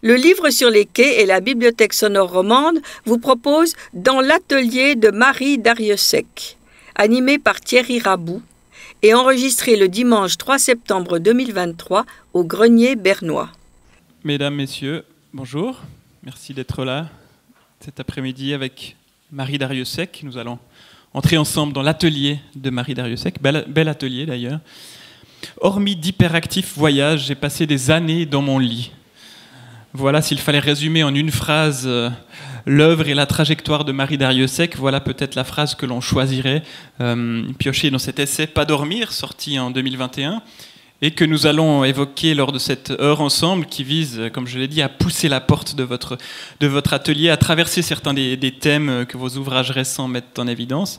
Le livre sur les quais et la bibliothèque sonore romande vous proposent Dans l'atelier de Marie Darrieussecq, animé par Thierry Raboux et enregistré le dimanche 3 septembre 2023 au Grenier bernois. Mesdames, Messieurs, bonjour. Merci d'être là cet après-midi avec Marie Darrieussecq. Nous allons entrer ensemble dans l'atelier de Marie Darrieussecq. Bel atelier d'ailleurs. Hormis d'hyperactifs voyages, j'ai passé des années dans mon lit. Voilà, s'il fallait résumer en une phrase l'œuvre et la trajectoire de Marie Darrieussecq, voilà peut-être la phrase que l'on choisirait, piochée dans cet essai Pas dormir, sorti en 2021, et que nous allons évoquer lors de cette heure ensemble, qui vise, comme je l'ai dit, à pousser la porte de votre atelier, à traverser certains des thèmes que vos ouvrages récents mettent en évidence.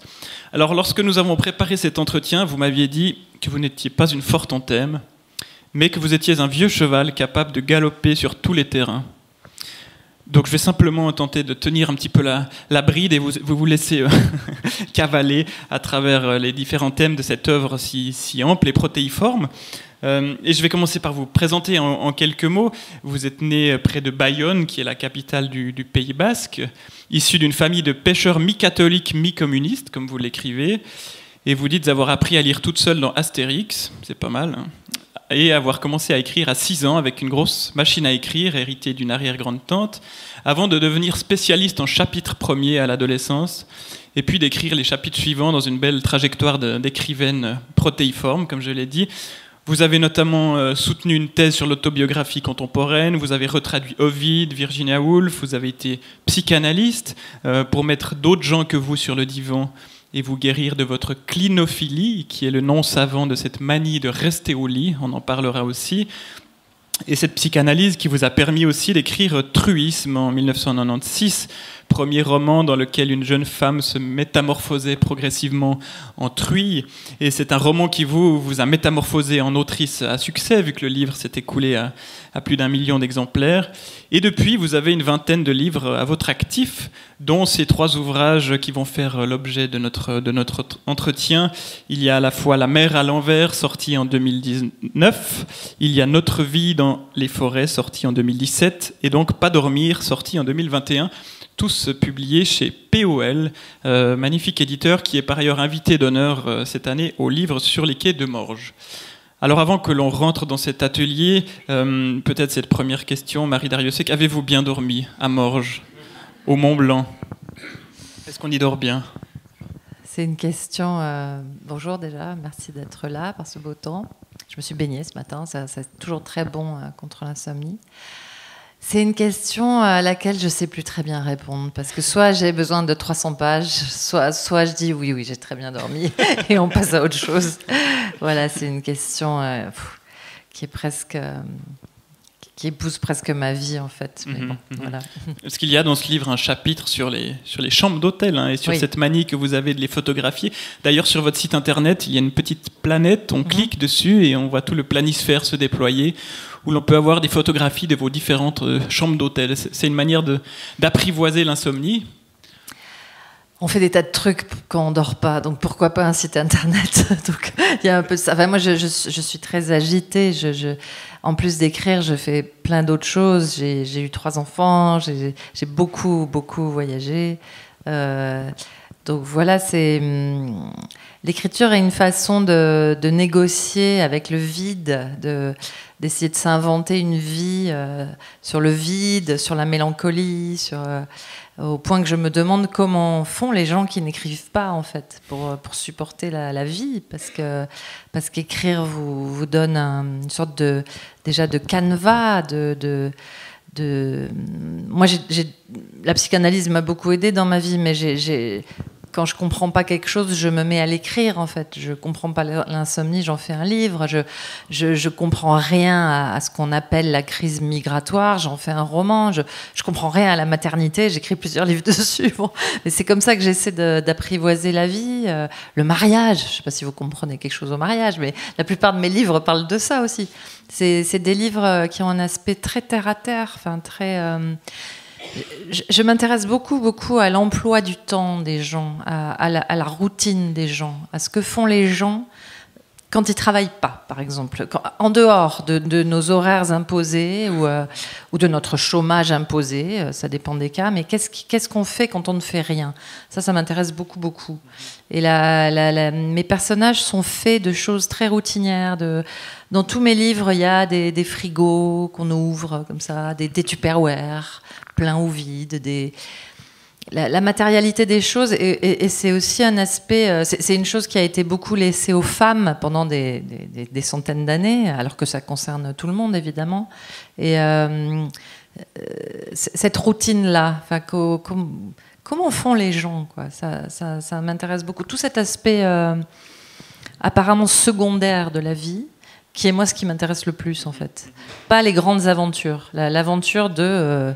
Alors, lorsque nous avons préparé cet entretien, vous m'aviez dit que vous n'étiez pas une forte en thème, mais que vous étiez un vieux cheval capable de galoper sur tous les terrains. Donc je vais simplement tenter de tenir un petit peu la bride et vous laisser cavaler à travers les différents thèmes de cette œuvre si ample et protéiforme. Et je vais commencer par vous présenter en quelques mots. Vous êtes né près de Bayonne, qui est la capitale du Pays Basque, issu d'une famille de pêcheurs mi-catholiques, mi-communistes, comme vous l'écrivez. Et vous dites avoir appris à lire toute seule dans Astérix, c'est pas mal, hein, et avoir commencé à écrire à 6 ans avec une grosse machine à écrire héritée d'une arrière-grande-tante, avant de devenir spécialiste en chapitre premier à l'adolescence, et puis d'écrire les chapitres suivants dans une belle trajectoire d'écrivaine protéiforme, comme je l'ai dit. Vous avez notamment soutenu une thèse sur l'autobiographie contemporaine, vous avez retraduit Ovide, Virginia Woolf, vous avez été psychanalyste pour mettre d'autres gens que vous sur le divan et vous guérir de votre clinophilie, qui est le nom savant de cette manie de rester au lit, on en parlera aussi. Et cette psychanalyse qui vous a permis aussi d'écrire Truisme en 1996, premier roman dans lequel une jeune femme se métamorphosait progressivement en truie. Et c'est un roman qui vous a métamorphosé en autrice à succès, vu que le livre s'est écoulé à plus d'1 million d'exemplaires. Et depuis, vous avez une vingtaine de livres à votre actif, dont ces 3 ouvrages qui vont faire l'objet de notre entretien. Il y a à la fois La mer à l'envers, sorti en 2019. Il y a Notre vie dans les forêts, sorti en 2017. Et donc Pas dormir, sorti en 2021. Tous publiés chez POL, magnifique éditeur qui est par ailleurs invité d'honneur cette année au livre Sur les quais de Morges. Alors avant que l'on rentre dans cet atelier, peut-être cette première question, Marie Darrieussecq, avez-vous bien dormi à Morges, au Mont Blanc? Est-ce qu'on y dort bien? C'est une question... bonjour déjà, merci d'être là par ce beau temps. Je me suis baignée ce matin, c'est toujours très bon contre l'insomnie. C'est une question à laquelle je ne sais plus très bien répondre, parce que soit j'ai besoin de 300 pages, soit je dis oui, j'ai très bien dormi, et on passe à autre chose. Voilà, c'est une question qui est presque... qui épouse presque ma vie, en fait. Mais bon, voilà. Est-ce qu'il y a dans ce livre un chapitre sur les chambres d'hôtel et sur cette manie que vous avez de les photographier? D'ailleurs, sur votre site internet, il y a une petite planète, on clique dessus et on voit tout le planisphère se déployer, où l'on peut avoir des photographies de vos différentes chambres d'hôtel. C'est une manière d'apprivoiser l'insomnie. On fait des tas de trucs quand on dort pas, donc pourquoi pas un site internet? Donc il y a un peu de ça. Enfin, moi, je suis très agitée. En plus d'écrire, je fais plein d'autres choses. J'ai eu 3 enfants. J'ai beaucoup voyagé. Donc voilà, l'écriture est une façon de négocier avec le vide, d'essayer de s'inventer une vie sur le vide, sur la mélancolie, au point que je me demande comment font les gens qui n'écrivent pas, en fait, pour supporter la vie, parce qu'écrire vous donne une sorte déjà de canevas, moi, la psychanalyse m'a beaucoup aidée dans ma vie, mais quand je comprends pas quelque chose, je me mets à l'écrire, en fait. Je comprends pas l'insomnie, j'en fais un livre. Je comprends rien à ce qu'on appelle la crise migratoire, j'en fais un roman. Je comprends rien à la maternité, j'écris plusieurs livres dessus. Bon. Mais c'est comme ça que j'essaie d'apprivoiser la vie. Le mariage, je sais pas si vous comprenez quelque chose au mariage, mais la plupart de mes livres parlent de ça aussi. C'est des livres qui ont un aspect très terre-à-terre, enfin très... Je m'intéresse beaucoup à l'emploi du temps des gens, à la routine des gens, à ce que font les gens quand ils ne travaillent pas, par exemple, en dehors de nos horaires imposés ou de notre chômage imposé, ça dépend des cas, mais qu'est-ce qu'on fait quand on ne fait rien? Ça m'intéresse beaucoup, beaucoup. Et mes personnages sont faits de choses très routinières. Dans tous mes livres, il y a des frigos qu'on ouvre, comme ça, des tupperwares, pleins ou vides, la matérialité des choses, et c'est aussi un aspect, c'est une chose qui a été beaucoup laissée aux femmes pendant des centaines d'années, alors que ça concerne tout le monde, évidemment. Et cette routine-là, comment font les gens, quoi, ça m'intéresse beaucoup. Tout cet aspect apparemment secondaire de la vie, qui est moi ce qui m'intéresse le plus, en fait. Pas les grandes aventures. L'aventure de...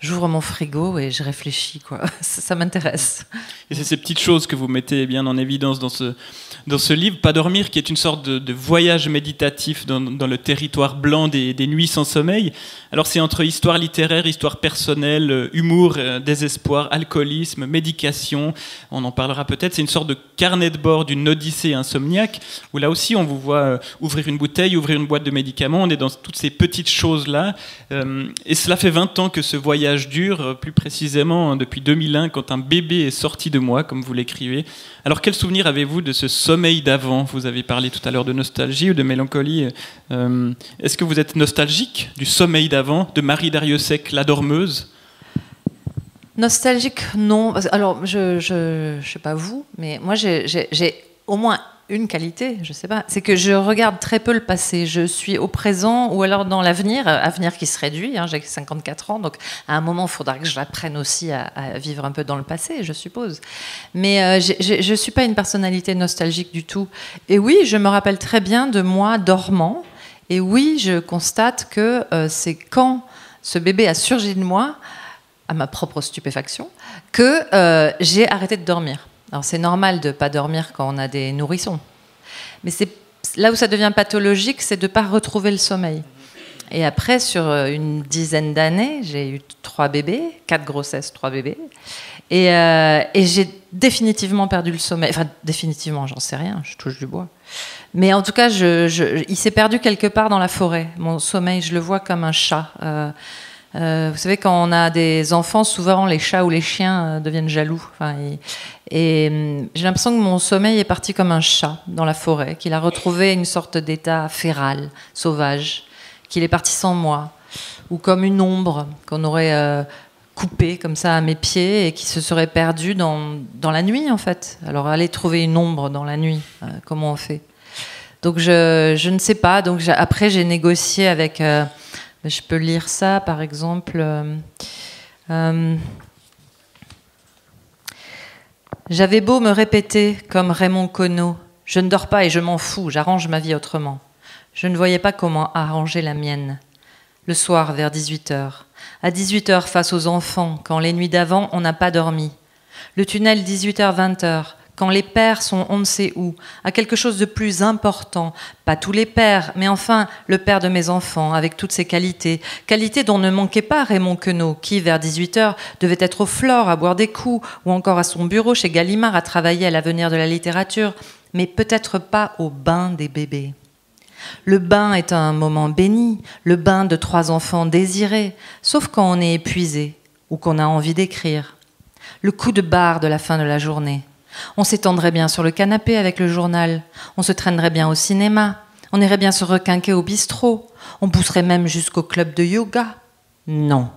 j'ouvre mon frigo et je réfléchis, quoi. Ça m'intéresse. Et c'est ces petites choses que vous mettez bien en évidence dans ce livre, Pas dormir, qui est une sorte de voyage méditatif dans le territoire blanc des nuits sans sommeil. Alors c'est entre histoire littéraire, histoire personnelle, humour, désespoir, alcoolisme, médication, on en parlera peut-être. C'est une sorte de carnet de bord d'une odyssée insomniaque, où là aussi on vous voit ouvrir une bouteille, ouvrir une boîte de médicaments, on est dans toutes ces petites choses-là. Et cela fait 20 ans que ce voyage dure, plus précisément depuis 2001, quand un bébé est sorti de moi, comme vous l'écrivez. Alors quel souvenir avez-vous de ce sommeil d'avant? Vous avez parlé tout à l'heure de nostalgie ou de mélancolie. Est-ce que vous êtes nostalgique du sommeil d'avant, de Marie Darrieussecq, la dormeuse? Nostalgique, non. Alors, je sais pas vous, mais moi, j'ai au moins une qualité, je sais pas, c'est que je regarde très peu le passé. Je suis au présent ou alors dans l'avenir, avenir qui se réduit. J'ai 54 ans, donc à un moment, il faudra que je l'apprenne aussi à vivre un peu dans le passé, je suppose. Mais je suis pas une personnalité nostalgique du tout. Et oui, je me rappelle très bien de moi dormant. Et oui, je constate que c'est quand ce bébé a surgi de moi, à ma propre stupéfaction, que j'ai arrêté de dormir. Alors c'est normal de ne pas dormir quand on a des nourrissons. Mais c'est là où ça devient pathologique, c'est de ne pas retrouver le sommeil. Et après, sur une dizaine d'années, j'ai eu 3 bébés, 4 grossesses, 3 bébés. Et j'ai définitivement perdu le sommeil. Enfin, définitivement, j'en sais rien, je touche du bois. Mais en tout cas, il s'est perdu quelque part dans la forêt. Mon sommeil, je le vois comme un chat. Vous savez, quand on a des enfants, souvent les chats ou les chiens deviennent jaloux. Et j'ai l'impression que mon sommeil est parti comme un chat dans la forêt, qu'il a retrouvé une sorte d'état féral, sauvage, qu'il est parti sans moi, ou comme une ombre qu'on aurait coupée comme ça à mes pieds et qui se serait perdue dans la nuit, en fait. Alors, aller trouver une ombre dans la nuit, comment on fait? Donc, je ne sais pas. Donc, après, j'ai négocié avec... je peux lire ça, par exemple. J'avais beau me répéter, comme Raymond Queneau, je ne dors pas et je m'en fous, j'arrange ma vie autrement. Je ne voyais pas comment arranger la mienne. Le soir, vers 18h. À 18h, face aux enfants, quand les nuits d'avant, on n'a pas dormi. Le tunnel, 18h-20h. Quand les pères sont on ne sait où, à quelque chose de plus important, pas tous les pères, mais enfin le père de mes enfants, avec toutes ses qualités, qualités dont ne manquait pas Raymond Queneau, qui, vers 18h, devait être au Flore à boire des coups, ou encore à son bureau chez Gallimard à travailler à l'avenir de la littérature, mais peut-être pas au bain des bébés. Le bain est un moment béni, le bain de 3 enfants désirés, sauf quand on est épuisé, ou qu'on a envie d'écrire. Le coup de barre de la fin de la journée. On s'étendrait bien sur le canapé avec le journal, on se traînerait bien au cinéma, on irait bien se requinquer au bistrot, on pousserait même jusqu'au club de yoga. Non.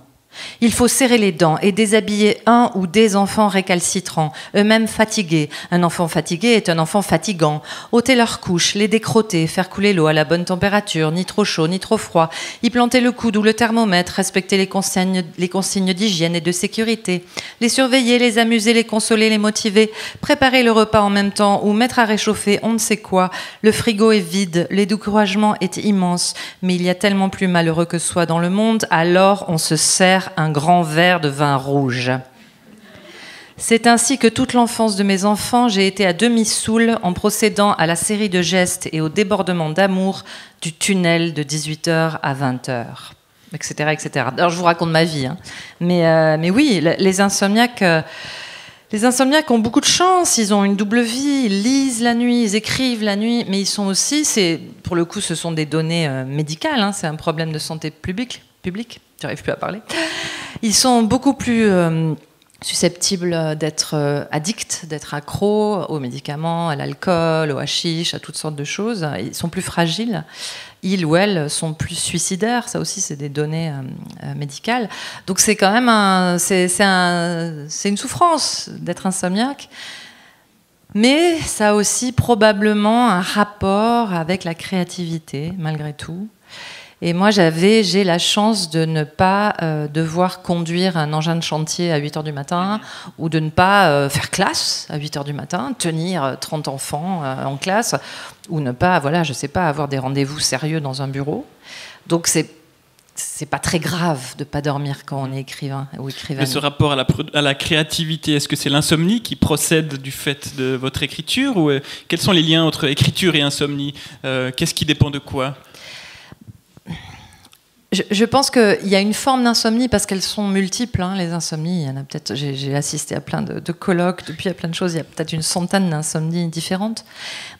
Il faut serrer les dents et déshabiller un ou des enfants récalcitrants, eux-mêmes fatigués. Un enfant fatigué est un enfant fatigant. Ôter leurs couches, les décrotter, faire couler l'eau à la bonne température, ni trop chaud, ni trop froid, y planter le coude ou le thermomètre, respecter les consignes d'hygiène et de sécurité, les surveiller, les amuser, les consoler, les motiver, préparer le repas en même temps ou mettre à réchauffer on ne sait quoi. Le frigo est vide, le découragement est immense, mais il y a tellement plus malheureux que soi dans le monde, alors on se sert un grand verre de vin rouge. C'est ainsi que toute l'enfance de mes enfants, j'ai été à demi saoule en procédant à la série de gestes et au débordement d'amour du tunnel de 18h à 20h, etc., etc. Alors je vous raconte ma vie, hein. Mais oui, les insomniaques, Les insomniaques ont beaucoup de chance, ils ont une double vie, ils lisent la nuit, ils écrivent la nuit, mais ils sont aussi, pour le coup ce sont des données médicales, hein, c'est un problème de santé publique, j'arrive plus à parler. Ils sont beaucoup plus susceptibles d'être addicts, d'être accros aux médicaments, à l'alcool, au hashish, à toutes sortes de choses. Ils sont plus fragiles. Ils ou elles sont plus suicidaires. Ça aussi, c'est des données médicales. Donc c'est quand même c'est une souffrance d'être insomniaque. Mais ça a aussi probablement un rapport avec la créativité, malgré tout. Et moi, j'ai la chance de ne pas devoir conduire un engin de chantier à 8h du matin ou de ne pas faire classe à 8h du matin, tenir 30 enfants en classe ou ne pas, voilà, je sais pas, avoir des rendez-vous sérieux dans un bureau. Donc, c'est pas très grave de pas dormir quand on est écrivain ou écrivaine. Mais ce rapport à la créativité, est-ce que c'est l'insomnie qui procède du fait de votre écriture ou quels sont les liens entre écriture et insomnie? Qu'est-ce qui dépend de quoi? Je pense qu'il y a une forme d'insomnie parce qu'elles sont multiples, hein, les insomnies. Il y en a peut-être. J'ai assisté à plein de colloques, depuis à plein de choses. Il y a peut-être une centaine d'insomnies différentes.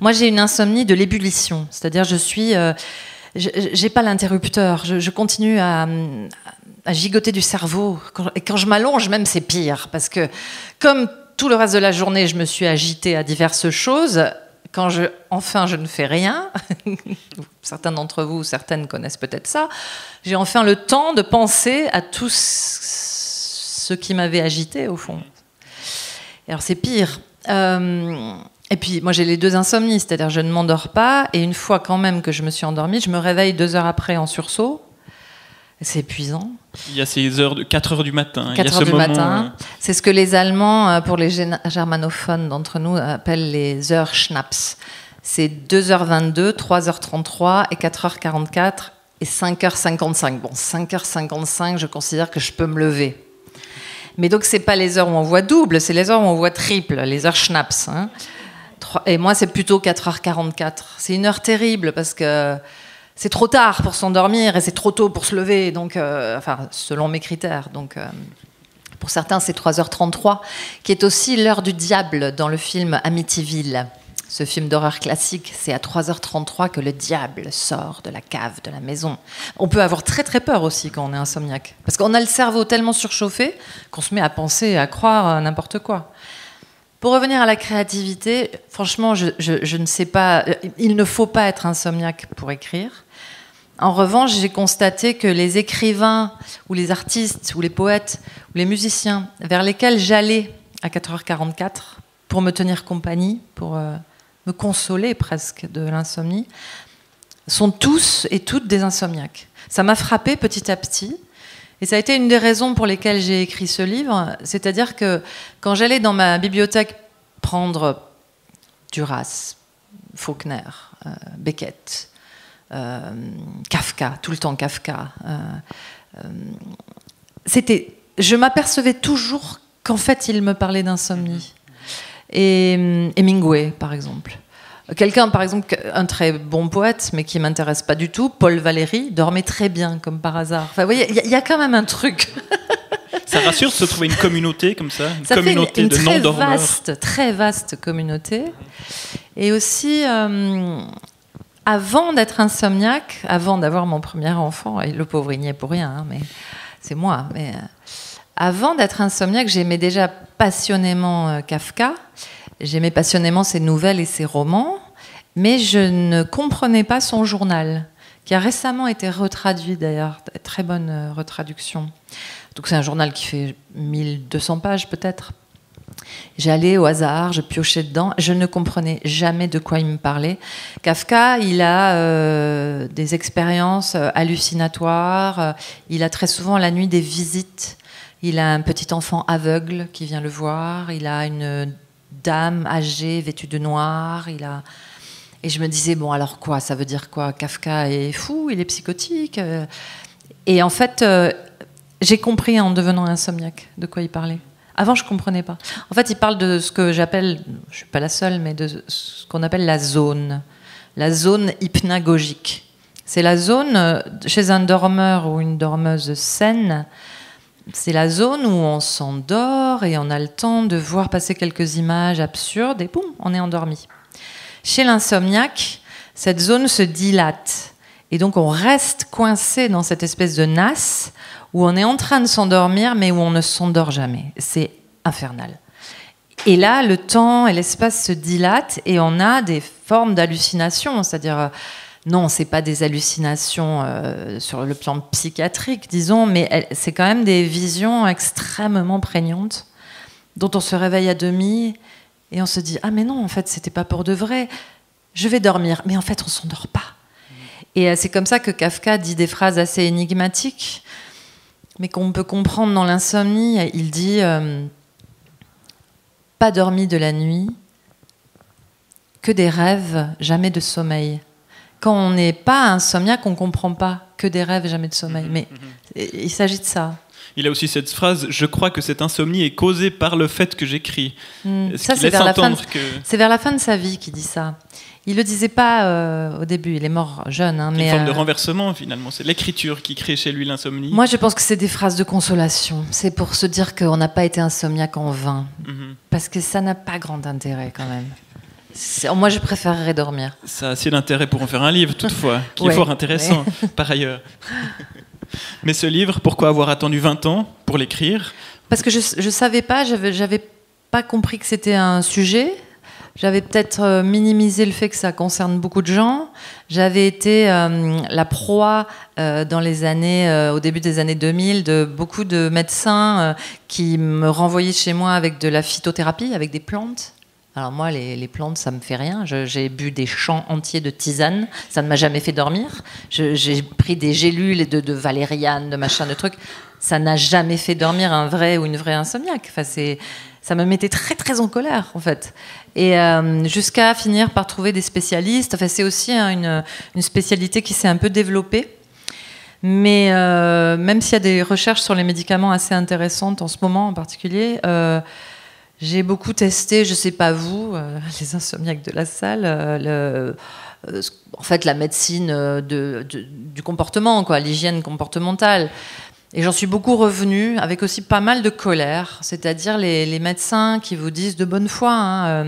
Moi, j'ai une insomnie de l'ébullition, c'est-à-dire j'ai pas l'interrupteur. Je continue à gigoter du cerveau. Et quand je m'allonge, même c'est pire parce que comme tout le reste de la journée, je me suis agitée à diverses choses. Quand enfin je ne fais rien, certains d'entre vous, certaines connaissent peut-être ça, j'ai enfin le temps de penser à tout ce qui m'avait agité au fond. Et alors c'est pire. Et puis moi j'ai les deux insomnies, c'est-à-dire je ne m'endors pas et une fois quand même que je me suis endormie, je me réveille 2 heures après en sursaut. C'est épuisant. Il y a ces heures de 4 heures du matin. 4 heures du matin. C'est ce que les Allemands, pour les germanophones d'entre nous, appellent les heures Schnaps. C'est 2h22, 3h33 et 4h44 et 5h55. Bon, 5h55, je considère que je peux me lever. Mais donc, c'est pas les heures où on voit double, c'est les heures où on voit triple, les heures Schnaps. Hein. Et moi, c'est plutôt 4h44. C'est une heure terrible parce que c'est trop tard pour s'endormir et c'est trop tôt pour se lever, donc, enfin, selon mes critères. Donc, pour certains, c'est 3h33, qui est aussi l'heure du diable dans le film Amityville. Ce film d'horreur classique, c'est à 3h33 que le diable sort de la cave de la maison. On peut avoir très très peur aussi quand on est insomniaque, parce qu'on a le cerveau tellement surchauffé qu'on se met à penser, à croire n'importe quoi. Pour revenir à la créativité, franchement, je ne sais pas, il ne faut pas être insomniaque pour écrire. En revanche, j'ai constaté que les écrivains ou les artistes ou les poètes ou les musiciens vers lesquels j'allais à 4h44 pour me tenir compagnie, pour me consoler presque de l'insomnie, sont tous et toutes des insomniaques. Ça m'a frappée petit à petit et ça a été une des raisons pour lesquelles j'ai écrit ce livre. C'est-à-dire que quand j'allais dans ma bibliothèque prendre Duras, Faulkner, Beckett, Kafka, tout le temps Kafka. Je m'apercevais toujours qu'en fait, il me parlait d'insomnie. Et Hemingway, par exemple. Quelqu'un, par exemple, un très bon poète, mais qui ne m'intéresse pas du tout, Paul Valéry, dormait très bien, comme par hasard. Enfin, vous voyez, il y a quand même un truc. Ça rassure de se trouver une communauté comme ça, ça communauté fait de non-dormeurs. Très vaste communauté. Et aussi... avant d'être insomniaque, avant d'avoir mon premier enfant, et le pauvre il n'y est pour rien, hein, mais c'est moi. Mais avant d'être insomniaque, j'aimais déjà passionnément Kafka. J'aimais passionnément ses nouvelles et ses romans, mais je ne comprenais pas son journal, qui a récemment été retraduit d'ailleurs, très bonne retraduction. Donc c'est un journal qui fait 1200 pages peut-être. J'allais au hasard, je piochais dedans, je ne comprenais jamais de quoi il me parlait. Kafka, il a des expériences hallucinatoires, il a très souvent la nuit des visites, il a un petit enfant aveugle qui vient le voir, il a une dame âgée vêtue de noir, et je me disais, bon alors quoi, ça veut dire quoi? Kafka est fou, il est psychotique. Et en fait, j'ai compris en devenant insomniaque de quoi il parlait. Avant, je ne comprenais pas. En fait, il parle de ce que j'appelle, je ne suis pas la seule, mais de ce qu'on appelle la zone hypnagogique. C'est la zone, chez un dormeur ou une dormeuse saine, c'est la zone où on s'endort et on a le temps de voir passer quelques images absurdes et boum, on est endormi. Chez l'insomniaque, cette zone se dilate. Et donc on reste coincé dans cette espèce de nasse où on est en train de s'endormir mais où on ne s'endort jamais. C'est infernal. Et là, le temps et l'espace se dilatent et on a des formes d'hallucinations. C'est-à-dire, non, ce n'est pas des hallucinations sur le plan psychiatrique, disons, mais c'est quand même des visions extrêmement prégnantes dont on se réveille à demi et on se dit « Ah mais non, en fait, ce n'était pas pour de vrai. Je vais dormir. » Mais en fait, on ne s'endort pas. Et c'est comme ça que Kafka dit des phrases assez énigmatiques, mais qu'on peut comprendre dans l'insomnie. Il dit pas dormi de la nuit, que des rêves, jamais de sommeil. Quand on n'est pas insomniaque, on ne comprend pas que des rêves, jamais de sommeil. Mais il s'agit de ça. Il a aussi cette phrase « Je crois que cette insomnie est causée par le fait que j'écris ». Ça, c'est vers la fin de sa vie qu'il dit ça. Il ne le disait pas au début, il est mort jeune. C'est une forme de renversement, finalement. C'est l'écriture qui crée chez lui l'insomnie. Moi, je pense que c'est des phrases de consolation. C'est pour se dire qu'on n'a pas été insomniaque en vain. Parce que ça n'a pas grand intérêt, quand même. Moi, je préférerais dormir. Ça a assez d'intérêt pour en faire un livre, toutefois, qui est fort intéressant, par ailleurs. Mais ce livre, pourquoi avoir attendu 20 ans pour l'écrire ? Parce que je ne savais pas, j'avais pas compris que c'était un sujet. J'avais peut-être minimisé le fait que ça concerne beaucoup de gens. J'avais été la proie dans les années, au début des années 2000, de beaucoup de médecins qui me renvoyaient chez moi avec de la phytothérapie, avec des plantes. Alors moi, les plantes, ça me fait rien. J'ai bu des champs entiers de tisane. Ça ne m'a jamais fait dormir. J'ai pris des gélules de valériane, de machin, de trucs. Ça n'a jamais fait dormir un vrai ou une vraie insomniaque. Enfin, ça me mettait très, très en colère, en fait. Et jusqu'à finir par trouver des spécialistes. Enfin, c'est aussi une spécialité qui s'est un peu développée. Mais même s'il y a des recherches sur les médicaments assez intéressantes en ce moment en particulier, j'ai beaucoup testé, je ne sais pas vous, les insomniaques de la salle, en fait la médecine du comportement, quoi, l'hygiène comportementale. Et j'en suis beaucoup revenue, avec aussi pas mal de colère, c'est-à-dire les médecins qui vous disent de bonne foi,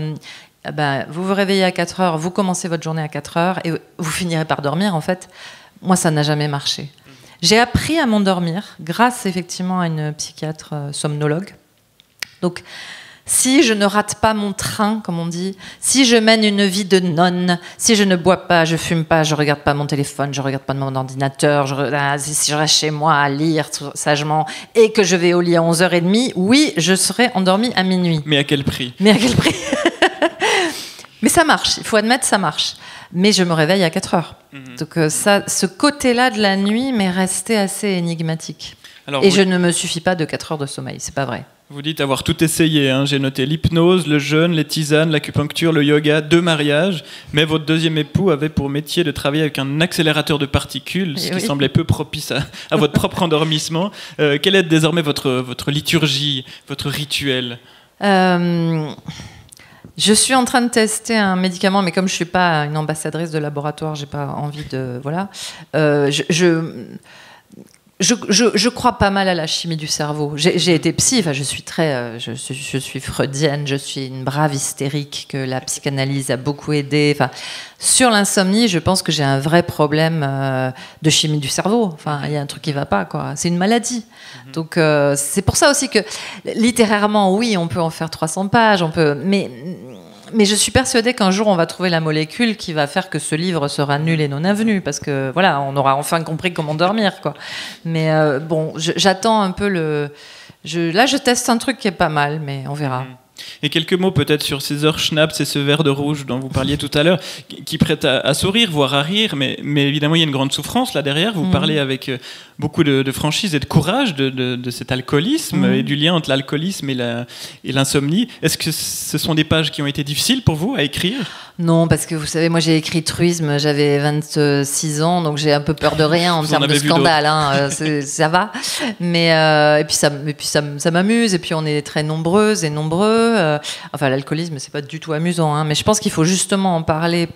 vous vous réveillez à 4 heures, vous commencez votre journée à 4 heures et vous finirez par dormir, en fait. Moi, ça n'a jamais marché. J'ai appris à m'endormir grâce effectivement à une psychiatre somnologue. Donc, si je ne rate pas mon train, comme on dit, si je mène une vie de nonne, si je ne bois pas, je fume pas, je regarde pas mon téléphone, je regarde pas mon ordinateur, si je reste chez moi à lire sagement et que je vais au lit à 11h30, oui, je serai endormie à minuit. Mais à quel prix ? Mais à quel prix ? Mais ça marche, il faut admettre, ça marche. Mais je me réveille à 4 heures. Donc ce côté-là de la nuit m'est resté assez énigmatique. Alors, je ne me suffis pas de 4 heures de sommeil, c'est pas vrai. Vous dites avoir tout essayé, hein. J'ai noté l'hypnose, le jeûne, les tisanes, l'acupuncture, le yoga, 2 mariages, mais votre deuxième époux avait pour métier de travailler avec un accélérateur de particules, ce qui semblait peu propice à votre propre endormissement. Quelle est désormais votre liturgie, votre rituel ? Je suis en train de tester un médicament, mais comme je ne suis pas une ambassadrice de laboratoire, je n'ai pas envie de... Voilà. Je crois pas mal à la chimie du cerveau. J'ai été psy, enfin, je suis freudienne, je suis une brave hystérique que la psychanalyse a beaucoup aidée. Enfin, sur l'insomnie, je pense que j'ai un vrai problème de chimie du cerveau. Enfin, il y a un truc qui va pas, quoi. C'est une maladie. Donc, c'est pour ça aussi que littérairement, oui, on peut en faire 300 pages, mais je suis persuadée qu'un jour, on va trouver la molécule qui va faire que ce livre sera nul et non avenu, parce que voilà, on aura enfin compris comment dormir, quoi. Mais bon, j'attends un peu là, je teste un truc qui est pas mal, mais on verra. Et quelques mots peut-être sur ces heures schnapps et ce verre de rouge dont vous parliez tout à l'heure, qui prête à sourire, voire à rire, mais évidemment il y a une grande souffrance là derrière. Vous parlez avec beaucoup de franchise et de courage de cet alcoolisme et du lien entre l'alcoolisme et l'insomnie. Est-ce que ce sont des pages qui ont été difficiles pour vous à écrire ? Non, parce que vous savez, moi j'ai écrit Truisme, j'avais 26 ans, donc j'ai un peu peur de rien en termes de scandale, hein, ça va. Mais et puis ça m'amuse, et puis on est très nombreuses et nombreux. Enfin, l'alcoolisme, c'est pas du tout amusant, hein, mais je pense qu'il faut justement en parler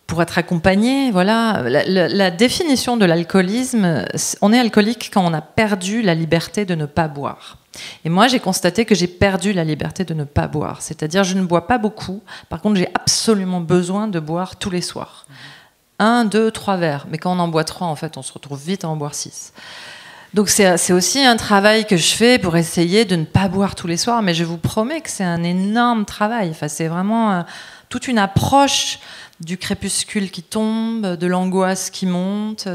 pour être accompagné. Voilà. La définition de l'alcoolisme, on est alcoolique quand on a perdu la liberté de ne pas boire. Et moi, j'ai constaté que j'ai perdu la liberté de ne pas boire. C'est-à-dire, je ne bois pas beaucoup. Par contre, j'ai absolument besoin de boire tous les soirs. 1, 2, 3 verres. Mais quand on en boit 3, en fait, on se retrouve vite à en boire 6. Donc c'est aussi un travail que je fais pour essayer de ne pas boire tous les soirs, mais je vous promets que c'est un énorme travail. Enfin, c'est vraiment toute une approche du crépuscule qui tombe, de l'angoisse qui monte.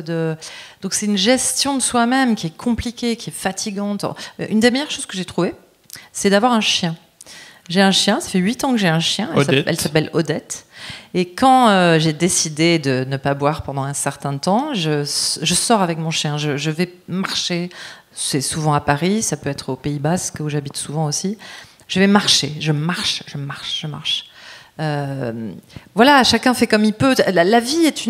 Donc c'est une gestion de soi-même qui est compliquée, qui est fatigante. Une des meilleures choses que j'ai trouvées, c'est d'avoir un chien. J'ai un chien, ça fait 8 ans que j'ai un chien, elle s'appelle Odette. Et quand j'ai décidé de ne pas boire pendant un certain temps, je sors avec mon chien, je vais marcher, c'est souvent à Paris, ça peut être au Pays Basque où j'habite souvent aussi. Je vais marcher, je marche. Voilà, chacun fait comme il peut. La vie est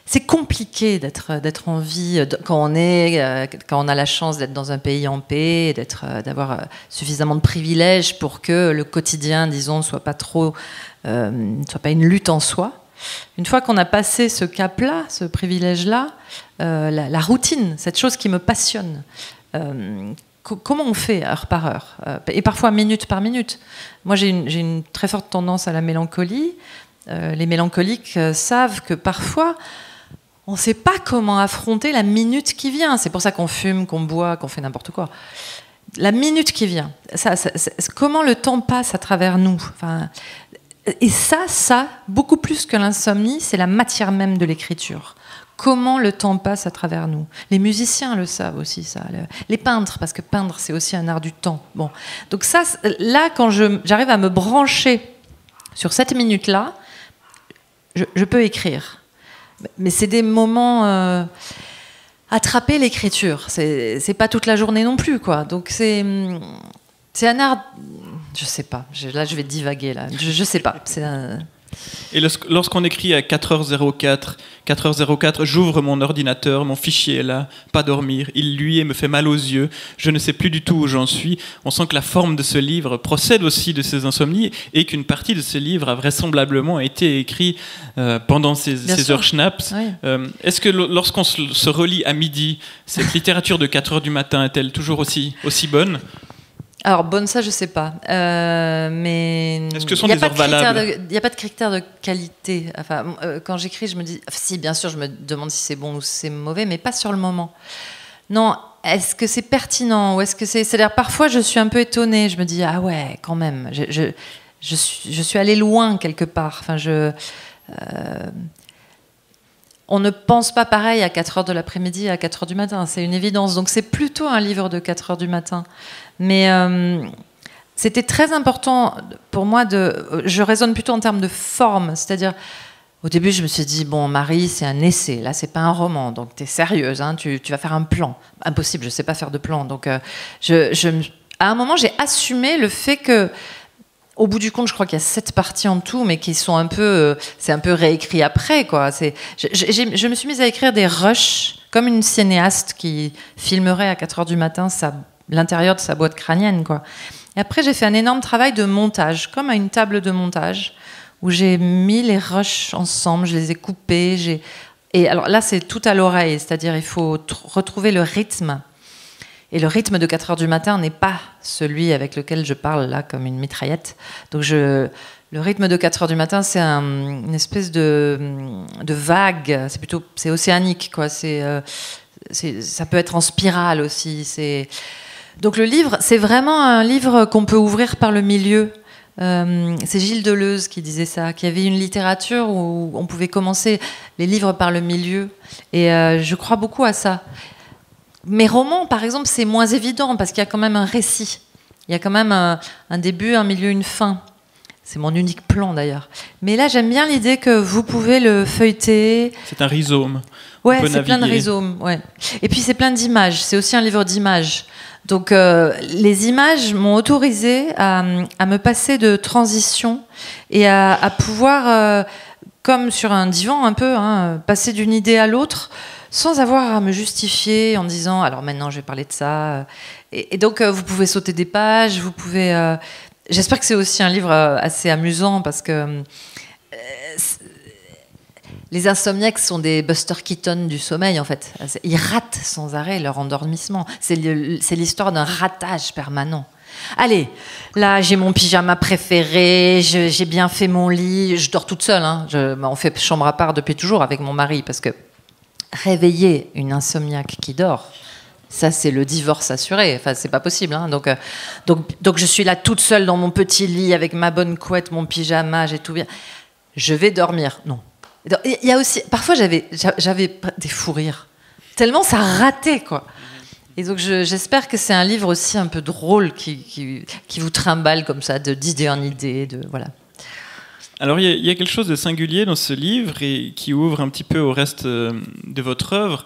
c'est compliqué d'être en vie quand on a la chance d'être dans un pays en paix, d'avoir suffisamment de privilèges pour que le quotidien, disons, soit pas une lutte en soi. Une fois qu'on a passé ce cap-là, ce privilège-là, la routine, cette chose qui me passionne. Comment on fait heure par heure et parfois minute par minute. Moi, j'ai une très forte tendance à la mélancolie. Les mélancoliques savent que parfois on ne sait pas comment affronter la minute qui vient. C'est pour ça qu'on fume, qu'on boit, qu'on fait n'importe quoi. La minute qui vient. Comment le temps passe à travers nous. Enfin, et ça, beaucoup plus que l'insomnie, c'est la matière même de l'écriture. Comment le temps passe à travers nous. Les musiciens le savent aussi, ça. Les peintres, parce que peindre, c'est aussi un art du temps. Bon. Donc ça, là, quand j'arrive à me brancher sur cette minute-là, je peux écrire. Mais c'est des moments... attraper l'écriture, c'est pas toute la journée non plus, quoi. Donc c'est un art... Je sais pas. Là, je vais divaguer, là. Je sais pas. Et lorsqu'on écrit à 4h04, j'ouvre mon ordinateur, mon fichier est là, pas dormir, il luit et me fait mal aux yeux, je ne sais plus du tout où j'en suis. On sent que la forme de ce livre procède aussi de ces insomnies et qu'une partie de ce livre a vraisemblablement été écrit pendant ces heures schnapps. Oui. Est-ce que lorsqu'on se relit à midi, cette littérature de 4h du matin est-elle toujours aussi bonne ? Alors, bonne, ça, je sais pas. Mais est-ce que ce sont des heures valables ? Il n'y a pas de critère de qualité. Enfin, quand j'écris, je me dis... si, bien sûr, je me demande si c'est bon ou si c'est mauvais, mais pas sur le moment. Non, est-ce que c'est pertinent ou est-ce que c'est... C'est-à-dire, parfois, je suis un peu étonnée. Je me dis, ah ouais, quand même. Je suis allée loin, quelque part. Enfin, on ne pense pas pareil à 4h de l'après-midi et à 4h du matin. C'est une évidence. Donc, c'est plutôt un livre de 4h du matin. Mais c'était très important pour moi je raisonne plutôt en termes de forme. C'est-à-dire, au début, je me suis dit, bon, Marie, c'est un essai. Là, c'est pas un roman. Donc, tu es sérieuse. Hein, tu vas faire un plan. Impossible, je sais pas faire de plan. Donc, à un moment, j'ai assumé le fait que... Au bout du compte, je crois qu'il y a 7 parties en tout, mais qui sont c'est un peu réécrit après, quoi. Je me suis mise à écrire des rushs, comme une cinéaste qui filmerait à 4h du matin l'intérieur de sa boîte crânienne, quoi. Et après, j'ai fait un énorme travail de montage, comme à une table de montage, où j'ai mis les rushs ensemble, je les ai coupés. Et alors là, c'est tout à l'oreille, c'est-à-dire il faut retrouver le rythme. Et le rythme de 4h du matin n'est pas celui avec lequel je parle là comme une mitraillette. Donc le rythme de 4h du matin, c'est une espèce de vague. C'est océanique, quoi. Ça peut être en spirale aussi. Donc le livre, c'est vraiment un livre qu'on peut ouvrir par le milieu. C'est Gilles Deleuze qui disait ça, qu'il y avait une littérature où on pouvait commencer les livres par le milieu. Et je crois beaucoup à ça. Mes romans, par exemple, c'est moins évident parce qu'il y a quand même un récit. Il y a quand même un début, un milieu, une fin. C'est mon unique plan, d'ailleurs. Mais là, j'aime bien l'idée que vous pouvez le feuilleter. C'est un rhizome. Ouais, c'est plein de rhizomes. Ouais. Et puis, c'est plein d'images. C'est aussi un livre d'images. Donc, les images m'ont autorisé à me passer de transition et à pouvoir, comme sur un divan un peu, passer d'une idée à l'autre, sans avoir à me justifier en disant alors maintenant je vais parler de ça. Et donc vous pouvez sauter des pages, vous pouvez... J'espère que c'est aussi un livre assez amusant parce que Les insomniaques sont des Buster Keaton du sommeil, en fait. Ils ratent sans arrêt leur endormissement. C'est l'histoire d'un ratage permanent. Allez, là, j'ai mon pyjama préféré, j'ai bien fait mon lit, je dors toute seule. Hein. On fait chambre à part depuis toujours avec mon mari, parce que réveiller une insomniaque qui dort, ça, c'est le divorce assuré. Enfin, c'est pas possible. Hein. Donc, je suis là toute seule dans mon petit lit avec ma bonne couette, mon pyjama, j'ai tout bien. Je vais dormir. Non. Il y a aussi, parfois j'avais des fous rires, tellement ça ratait, quoi. Et donc j'espère que c'est un livre aussi un peu drôle qui vous trimballe comme ça d'idée en idée, voilà. Alors il y a quelque chose de singulier dans ce livre et qui ouvre un petit peu au reste de votre œuvre.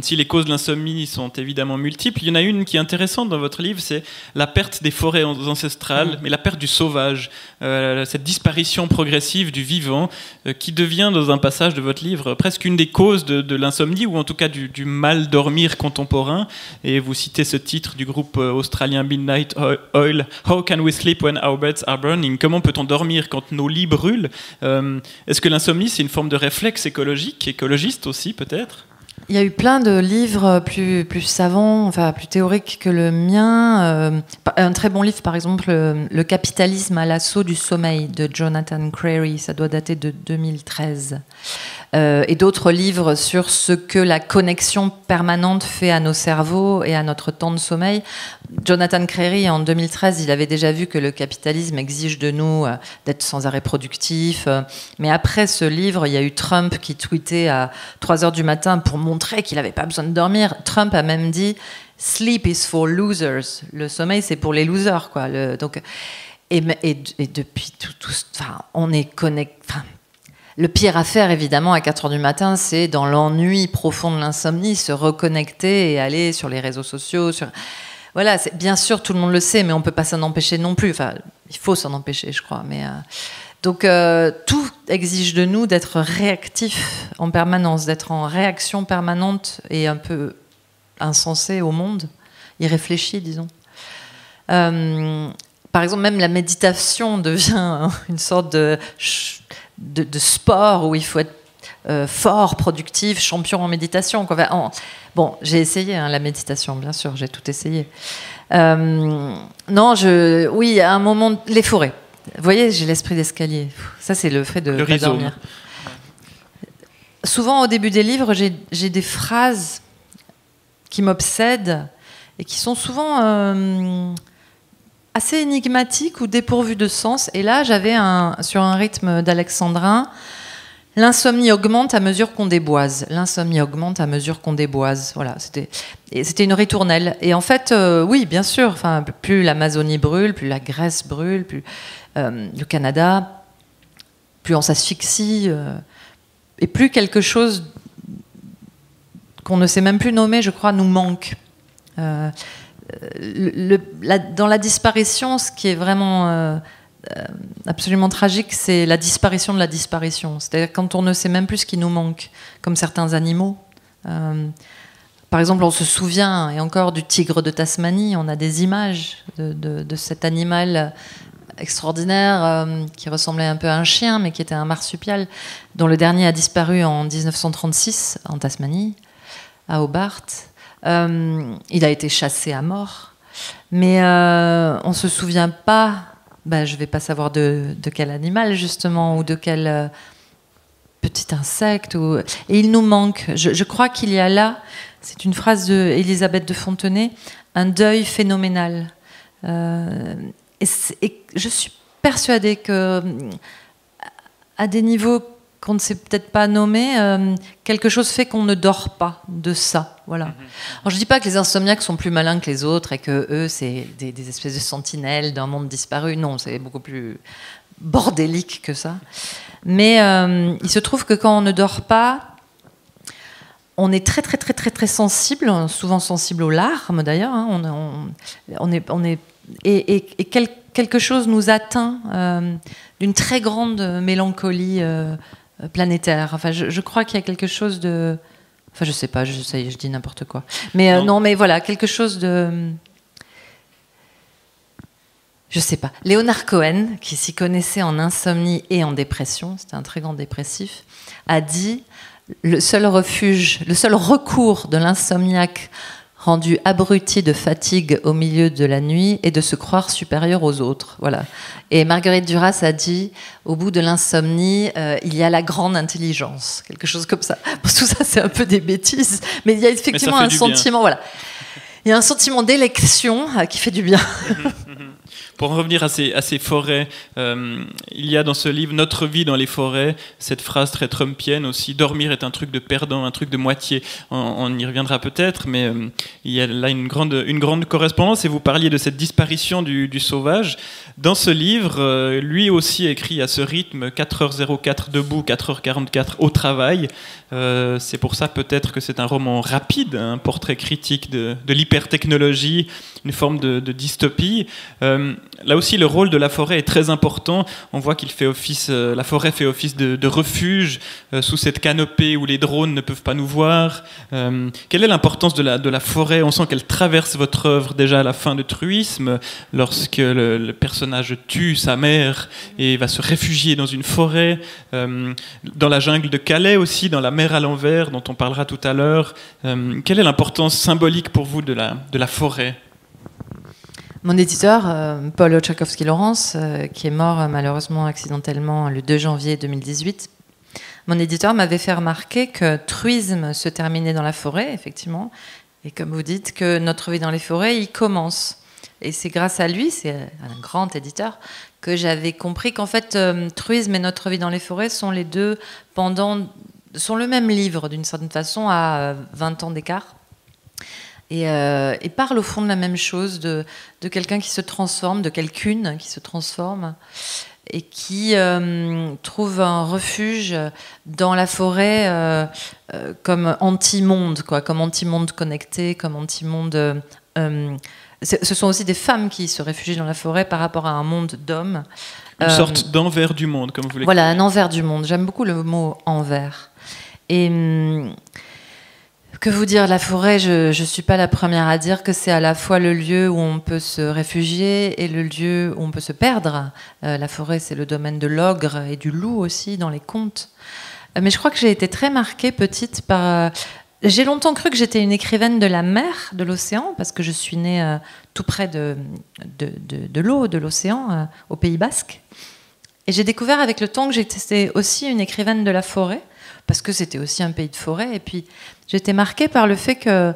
Si les causes de l'insomnie sont évidemment multiples, il y en a une qui est intéressante dans votre livre, c'est la perte des forêts ancestrales, mais la perte du sauvage, cette disparition progressive du vivant, qui devient dans un passage de votre livre presque une des causes de l'insomnie, ou en tout cas du mal dormir contemporain. Et vous citez ce titre du groupe australien Midnight Oil, How can we sleep when our beds are burning? Comment peut-on dormir quand nos lits brûlent? Est-ce que l'insomnie, c'est une forme de réflexe écologiste aussi, peut-être? Il y a eu plein de livres plus savants, enfin plus théoriques que le mien. Un très bon livre, par exemple, Le capitalisme à l'assaut du sommeil de Jonathan Crary, ça doit dater de 2013. Et d'autres livres sur ce que la connexion permanente fait à nos cerveaux et à notre temps de sommeil. Jonathan Crary, en 2013, il avait déjà vu que le capitalisme exige de nous d'être sans arrêt productif. Mais après ce livre, il y a eu Trump qui tweetait à 3h du matin pour montrer qu'il n'avait pas besoin de dormir. Trump a même dit « Sleep is for losers ». Le sommeil, c'est pour les losers, quoi. Et depuis enfin, on est connecté... Enfin, le pire à faire, évidemment, à 4h du matin, c'est dans l'ennui profond de l'insomnie, se reconnecter et aller sur les réseaux sociaux. Voilà, bien sûr, tout le monde le sait, mais on ne peut pas s'en empêcher non plus. Enfin, il faut s'en empêcher, je crois. Donc, tout exige de nous d'être réactifs en permanence, d'être en réaction permanente et un peu insensé au monde, irréfléchi, disons. Par exemple, même la méditation devient une sorte de sport où il faut être fort, productif, champion en méditation, quoi. Bon, j'ai essayé la méditation, bien sûr, j'ai tout essayé. Oui, à un moment, les forêts. Vous voyez, j'ai l'esprit d'escalier. Ça, c'est le fait de ne pas dormir. Souvent, au début des livres, j'ai des phrases qui m'obsèdent et qui sont souvent assez énigmatiques ou dépourvues de sens. Et là, j'avais sur un rythme d'alexandrin, l'insomnie augmente à mesure qu'on déboise. L'insomnie augmente à mesure qu'on déboise. Voilà, c'était une ritournelle. Et en fait, oui, bien sûr, enfin, plus l'Amazonie brûle, plus la Grèce brûle, plus le Canada, plus on s'asphyxie, et plus quelque chose qu'on ne sait même plus nommer, je crois, nous manque. Dans la disparition, ce qui est vraiment absolument tragique, c'est la disparition de la disparition. C'est-à-dire quand on ne sait même plus ce qui nous manque, comme certains animaux. Par exemple, on se souvient, et encore, du tigre de Tasmanie. On a des images de cet animal extraordinaire qui ressemblait un peu à un chien, mais qui était un marsupial, dont le dernier a disparu en 1936 en Tasmanie, à Hobart. Il a été chassé à mort, mais on ne se souvient pas, je ne vais pas savoir de quel animal justement, ou de quel petit insecte, et il nous manque. Je crois qu'il y a là, c'est une phrase d'Élisabeth de Fontenay, un deuil phénoménal. Et je suis persuadée que, à des niveaux qu'on ne sait peut-être pas nommer, quelque chose fait qu'on ne dort pas de ça. Voilà. Alors, je ne dis pas que les insomniaques sont plus malins que les autres et que eux, c'est des espèces de sentinelles d'un monde disparu. Non, c'est beaucoup plus bordélique que ça. Mais il se trouve que quand on ne dort pas, on est très, très, très, très, très sensible, souvent sensible aux larmes d'ailleurs. Hein. Et quelque chose nous atteint d'une très grande mélancolie planétaire. Enfin, je crois qu'il y a quelque chose de... Enfin, je sais pas, je dis n'importe quoi. Mais non, mais voilà, quelque chose de... je sais pas. Leonard Cohen, qui s'y connaissait en insomnie et en dépression, c'était un très grand dépressif, a dit le seul refuge, le seul recours de l'insomniaque rendu abruti de fatigue au milieu de la nuit est de se croire supérieur aux autres. Voilà. Et Marguerite Duras a dit au bout de l'insomnie, il y a la grande intelligence, quelque chose comme ça. Bon, tout ça, c'est un peu des bêtises, mais il y a effectivement un sentiment, voilà. Il y a un sentiment d'élection qui fait du bien. Pour en revenir à ces forêts, il y a dans ce livre « Notre vie dans les forêts », cette phrase très trumpienne aussi, « Dormir est un truc de perdant, un truc de moitié ». On y reviendra peut-être, mais il y a là une grande correspondance, et vous parliez de cette disparition du sauvage. Dans ce livre, lui aussi écrit à ce rythme, 4h04 debout, 4h44 au travail. C'est pour ça peut-être que c'est un roman rapide, un portrait critique de l'hypertechnologie, une forme de dystopie. Là aussi, le rôle de la forêt est très important. On voit qu'il fait office, la forêt fait office de refuge sous cette canopée où les drones ne peuvent pas nous voir. Quelle est l'importance de la forêt? On sent qu'elle traverse votre œuvre déjà à la fin de Truisme, lorsque le personnage tue sa mère et va se réfugier dans une forêt. Dans la jungle de Calais aussi, dans la mer à l'envers, dont on parlera tout à l'heure. Quelle est l'importance symbolique pour vous de la forêt? Mon éditeur, Paul Oczakowski-Laurence, qui est mort malheureusement accidentellement le 2 janvier 2018, mon éditeur m'avait fait remarquer que Truisme se terminait dans la forêt, effectivement, et comme vous dites, que Notre vie dans les forêts, il commence. Et c'est grâce à lui, c'est un grand éditeur, que j'avais compris qu'en fait, Truisme et Notre vie dans les forêts sont les deux pendant, sont le même livre, d'une certaine façon, à 20 ans d'écart. Et parle au fond de la même chose, de quelqu'un qui se transforme, de quelqu'une qui se transforme et qui trouve un refuge dans la forêt comme anti-monde, quoi, comme anti-monde connecté, comme anti-monde... ce sont aussi des femmes qui se réfugient dans la forêt par rapport à un monde d'hommes. Une sorte d'envers du monde, comme vous l'écrivez. Voilà, un envers du monde. J'aime beaucoup le mot envers. Et... que vous dire, la forêt, je ne suis pas la première à dire que c'est à la fois le lieu où on peut se réfugier et le lieu où on peut se perdre. La forêt, c'est le domaine de l'ogre et du loup aussi, dans les contes. Mais je crois que j'ai été très marquée petite par... J'ai longtemps cru que j'étais une écrivaine de la mer, de l'océan, parce que je suis née tout près de l'eau, de l'océan, au Pays Basque. Et j'ai découvert avec le temps que j'étais aussi une écrivaine de la forêt, parce que c'était aussi un pays de forêt. Et puis, j'étais marquée par le fait que...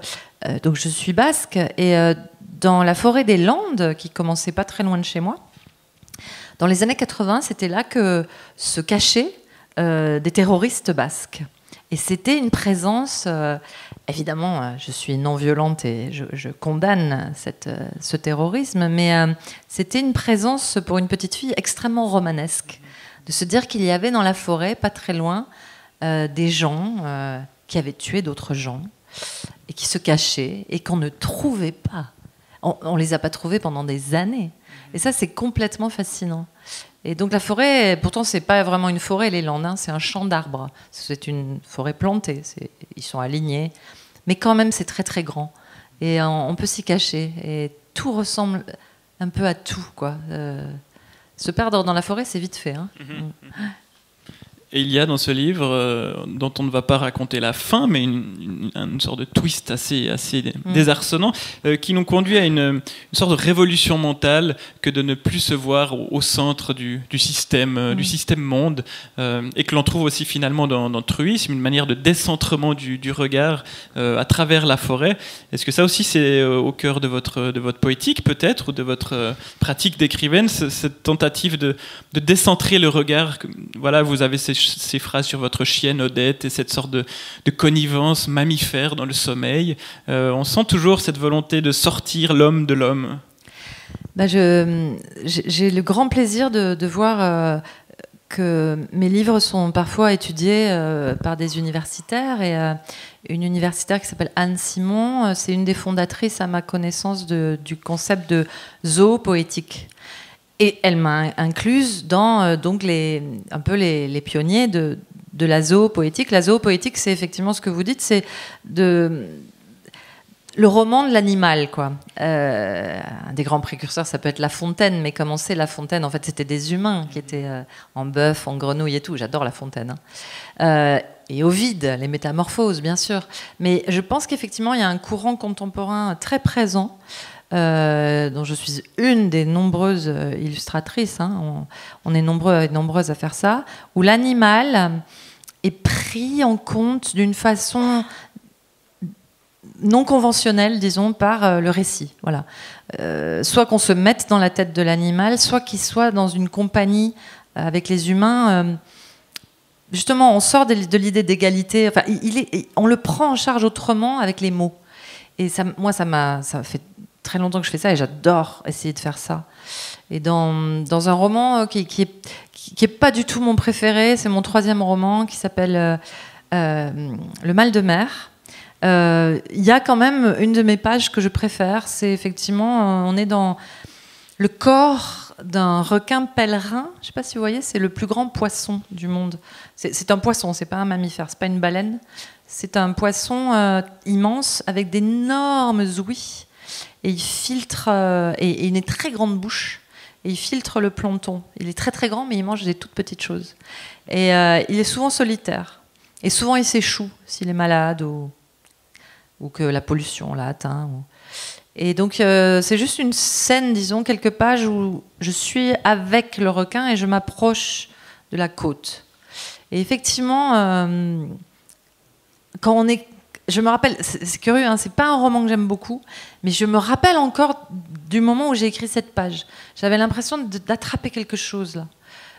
donc, je suis basque, et dans la forêt des Landes, qui commençait pas très loin de chez moi, dans les années 80, c'était là que se cachaient des terroristes basques. Et c'était une présence... évidemment, je suis non-violente et je condamne ce terrorisme, mais c'était une présence, pour une petite fille, extrêmement romanesque. De se dire qu'il y avait dans la forêt, pas très loin, des gens qui avaient tué d'autres gens et qui se cachaient et qu'on ne trouvait pas. On les a pas trouvés pendant des années. Et ça, c'est complètement fascinant. Et donc la forêt, pourtant, c'est pas vraiment une forêt, les Landes, hein, c'est un champ d'arbres. C'est une forêt plantée, ils sont alignés. Mais quand même, c'est très, très grand. Et on peut s'y cacher. Et tout ressemble un peu à tout, quoi. Se perdre dans la forêt, c'est vite fait, hein. Et il y a dans ce livre, dont on ne va pas raconter la fin, mais une sorte de twist assez désarçonnant, qui nous conduit à une sorte de révolution mentale que de ne plus se voir au centre du système monde, et que l'on trouve aussi finalement dans Truisme, une manière de décentrement du regard à travers la forêt. Est-ce que ça aussi c'est au cœur de votre poétique peut-être, ou de votre pratique d'écrivaine, cette tentative de décentrer le regard? Voilà, vous avez ces phrases sur votre chienne Odette et cette sorte de connivence mammifère dans le sommeil. On sent toujours cette volonté de sortir l'homme de l'homme. J'ai le grand plaisir de voir que mes livres sont parfois étudiés par des universitaires. Et une universitaire qui s'appelle Anne Simon, c'est une des fondatrices, à ma connaissance, du concept de zoopoétique. Et elle m'a incluse dans donc les pionniers de la zoopoétique. La zoopoétique, c'est effectivement ce que vous dites, c'est le roman de l'animal, quoi. Un des grands précurseurs, ça peut être La Fontaine, mais comme on sait, La Fontaine, en fait, c'était des humains qui étaient en bœuf, en grenouille et tout. J'adore La Fontaine. Et Ovide, les Métamorphoses, bien sûr. Mais je pense qu'effectivement, il y a un courant contemporain très présent, dont je suis une des nombreuses illustratrices. Hein. On est nombreux et nombreuses à faire ça, où l'animal est pris en compte d'une façon non conventionnelle, disons, par le récit. Voilà. Soit qu'on se mette dans la tête de l'animal, soit qu'il soit dans une compagnie avec les humains. Justement, on sort de l'idée d'égalité. Enfin, on le prend en charge autrement avec les mots. Et ça, moi, ça fait très longtemps que je fais ça et j'adore essayer de faire ça. Et dans un roman qui est pas du tout mon préféré, c'est mon 3e roman qui s'appelle Le Mal de mer. Il y a quand même une de mes pages que je préfère, c'est effectivement, on est dans le corps d'un requin pèlerin. Je ne sais pas si vous voyez, c'est le plus grand poisson du monde. C'est un poisson, c'est pas un mammifère, c'est pas une baleine. C'est un poisson immense avec d'énormes ouïes et il filtre et une très grande bouche. Et il filtre le plancton. Il est très très grand, mais il mange des toutes petites choses. Et il est souvent solitaire. Et souvent il s'échoue s'il est malade ou que la pollution l'a atteint. Et donc c'est juste une scène, disons, quelques pages où je suis avec le requin et je m'approche de la côte. Et effectivement, quand on est... Je me rappelle, c'est curieux, hein, c'est pas un roman que j'aime beaucoup, mais je me rappelle encore du moment où j'ai écrit cette page. J'avais l'impression d'attraper quelque chose là.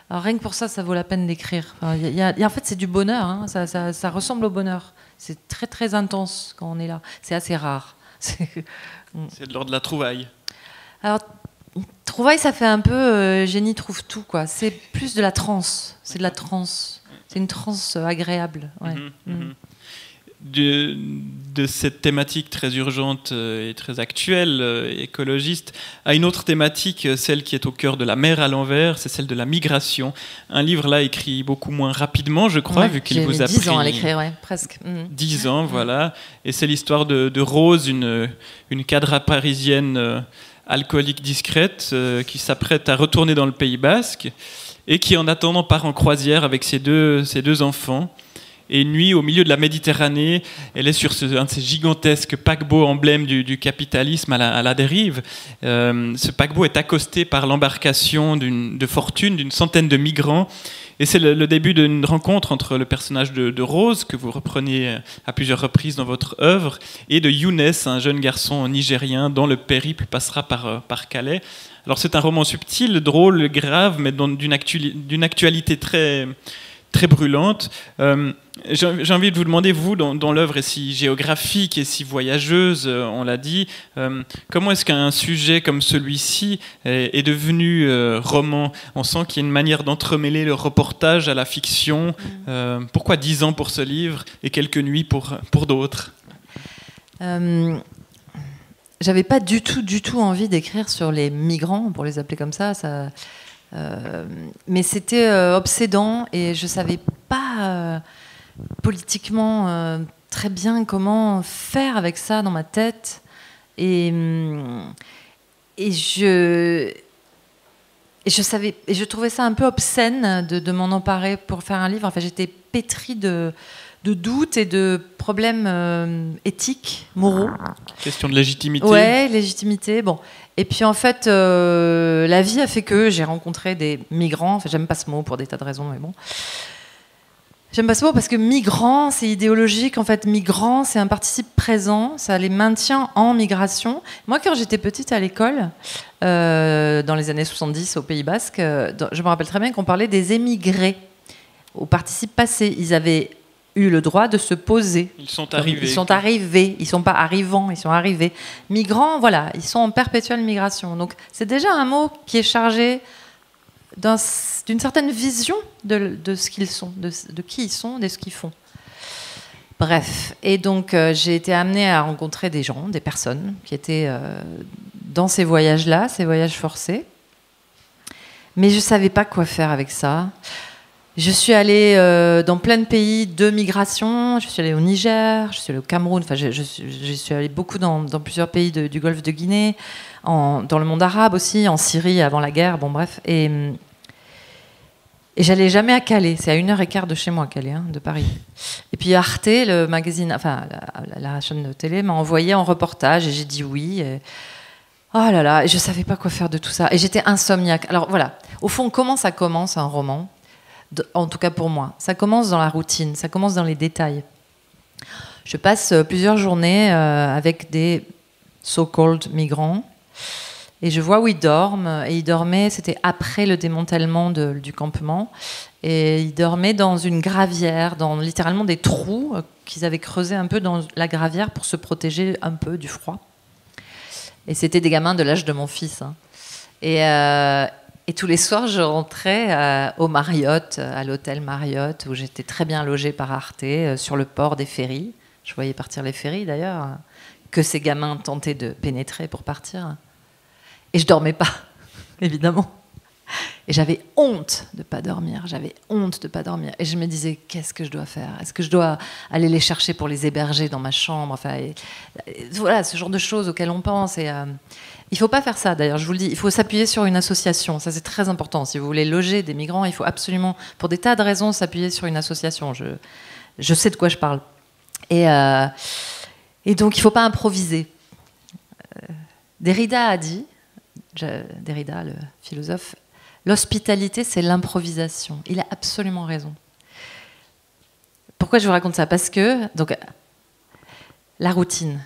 Alors rien que pour ça, ça vaut la peine d'écrire. Enfin, en fait, c'est du bonheur, hein, ça ressemble au bonheur. C'est très très intense quand on est là. C'est assez rare. C'est de l'ordre de la trouvaille. Alors, trouvaille, ça fait un peu génie trouve tout, quoi. C'est plus de la transe. C'est de la transe. C'est une transe agréable. Ouais. De cette thématique très urgente et très actuelle, écologiste, à une autre thématique, celle qui est au cœur de La mer à l'envers, c'est celle de la migration. Un livre là écrit beaucoup moins rapidement, je crois, vu qu'il vous a pris 10 ans à l'écrire, ouais, presque. 10 ans, voilà. Et c'est l'histoire de Rose, une cadre parisienne alcoolique discrète qui s'apprête à retourner dans le Pays Basque et qui, en attendant, part en croisière avec ses deux enfants. Et une nuit, au milieu de la Méditerranée, elle est sur un de ces gigantesques paquebots emblèmes du capitalisme à la dérive. Ce paquebot est accosté par l'embarcation de fortune d'une centaine de migrants. Et c'est le début d'une rencontre entre le personnage de Rose, que vous reprenez à plusieurs reprises dans votre œuvre, et de Younes, un jeune garçon nigérien dont le périple passera par Calais. Alors c'est un roman subtil, drôle, grave, mais d'une actualité très... très brûlante. J'ai envie de vous demander, vous, dont l'œuvre est si géographique et si voyageuse, on l'a dit, comment est-ce qu'un sujet comme celui-ci est devenu roman? On sent qu'il y a une manière d'entremêler le reportage à la fiction. Pourquoi 10 ans pour ce livre et quelques nuits pour d'autres? J'avais pas du tout envie d'écrire sur les migrants, pour les appeler comme ça. Mais c'était obsédant et je savais pas politiquement très bien comment faire avec ça dans ma tête et je trouvais ça un peu obscène de m'en emparer pour faire un livre. Enfin, j'étais pétrie de doutes et de problèmes éthiques, moraux. Question de légitimité. Ouais, légitimité. Bon. Et puis en fait, la vie a fait que j'ai rencontré des migrants. Enfin, j'aime pas ce mot pour des tas de raisons, mais bon. J'aime pas ce mot parce que migrant, c'est idéologique. En fait, migrant, c'est un participe présent. Ça les maintient en migration. Moi, quand j'étais petite à l'école, dans les années 70 au Pays Basque, je me rappelle très bien qu'on parlait des émigrés au participe passé. Ils avaient eu le droit de se poser. Ils sont arrivés. Ils sont arrivés. Ils ne sont pas arrivants, ils sont arrivés. Migrants, voilà, ils sont en perpétuelle migration. Donc, c'est déjà un mot qui est chargé d'une certaine vision de ce qu'ils sont, de qui ils sont, de ce qu'ils font. Bref. Et donc, j'ai été amenée à rencontrer des gens, des personnes qui étaient dans ces voyages-là, ces voyages forcés. Mais je ne savais pas quoi faire avec ça. Je suis allée dans plein de pays de migration. Je suis allée au Niger, je suis allée au Cameroun. Enfin, je suis allée beaucoup dans plusieurs pays du Golfe de Guinée, dans le monde arabe aussi, en Syrie avant la guerre. Bon, bref. Et j'allais jamais à Calais. C'est à 1h15 de chez moi, Calais, de Paris. Et puis Arte, le magazine, enfin la chaîne de télé, m'a envoyé en reportage et j'ai dit oui. Et oh là là, je savais pas quoi faire de tout ça. Et j'étais insomniaque. Alors voilà. Au fond, comment ça commence un roman ? En tout cas pour moi, ça commence dans la routine, ça commence dans les détails. Je passe plusieurs journées avec des so-called migrants et je vois où ils dorment. Et ils dormaient, c'était après le démantèlement du campement, et ils dormaient dans une gravière, dans littéralement des trous qu'ils avaient creusés un peu dans la gravière pour se protéger un peu du froid. Et c'était des gamins de l'âge de mon fils. Et tous les soirs, je rentrais au Marriott, à l'hôtel Marriott, où j'étais très bien logée par Arte, sur le port des ferries. Je voyais partir les ferries, d'ailleurs, que ces gamins tentaient de pénétrer pour partir. Et je dormais pas, évidemment. Et j'avais honte de pas dormir. J'avais honte de pas dormir. Et je me disais, qu'est-ce que je dois faire ? Est-ce que je dois aller les chercher pour les héberger dans ma chambre ? Enfin, voilà, ce genre de choses auxquelles on pense. Et il faut pas faire ça, d'ailleurs. Je vous le dis, il faut s'appuyer sur une association. Ça, c'est très important. Si vous voulez loger des migrants, il faut absolument, pour des tas de raisons, s'appuyer sur une association. Je sais de quoi je parle. Et donc, il faut pas improviser. Derrida a dit, Derrida, le philosophe, l'hospitalité, c'est l'improvisation. Il a absolument raison. Pourquoi je vous raconte ça ? Parce que, donc, la routine.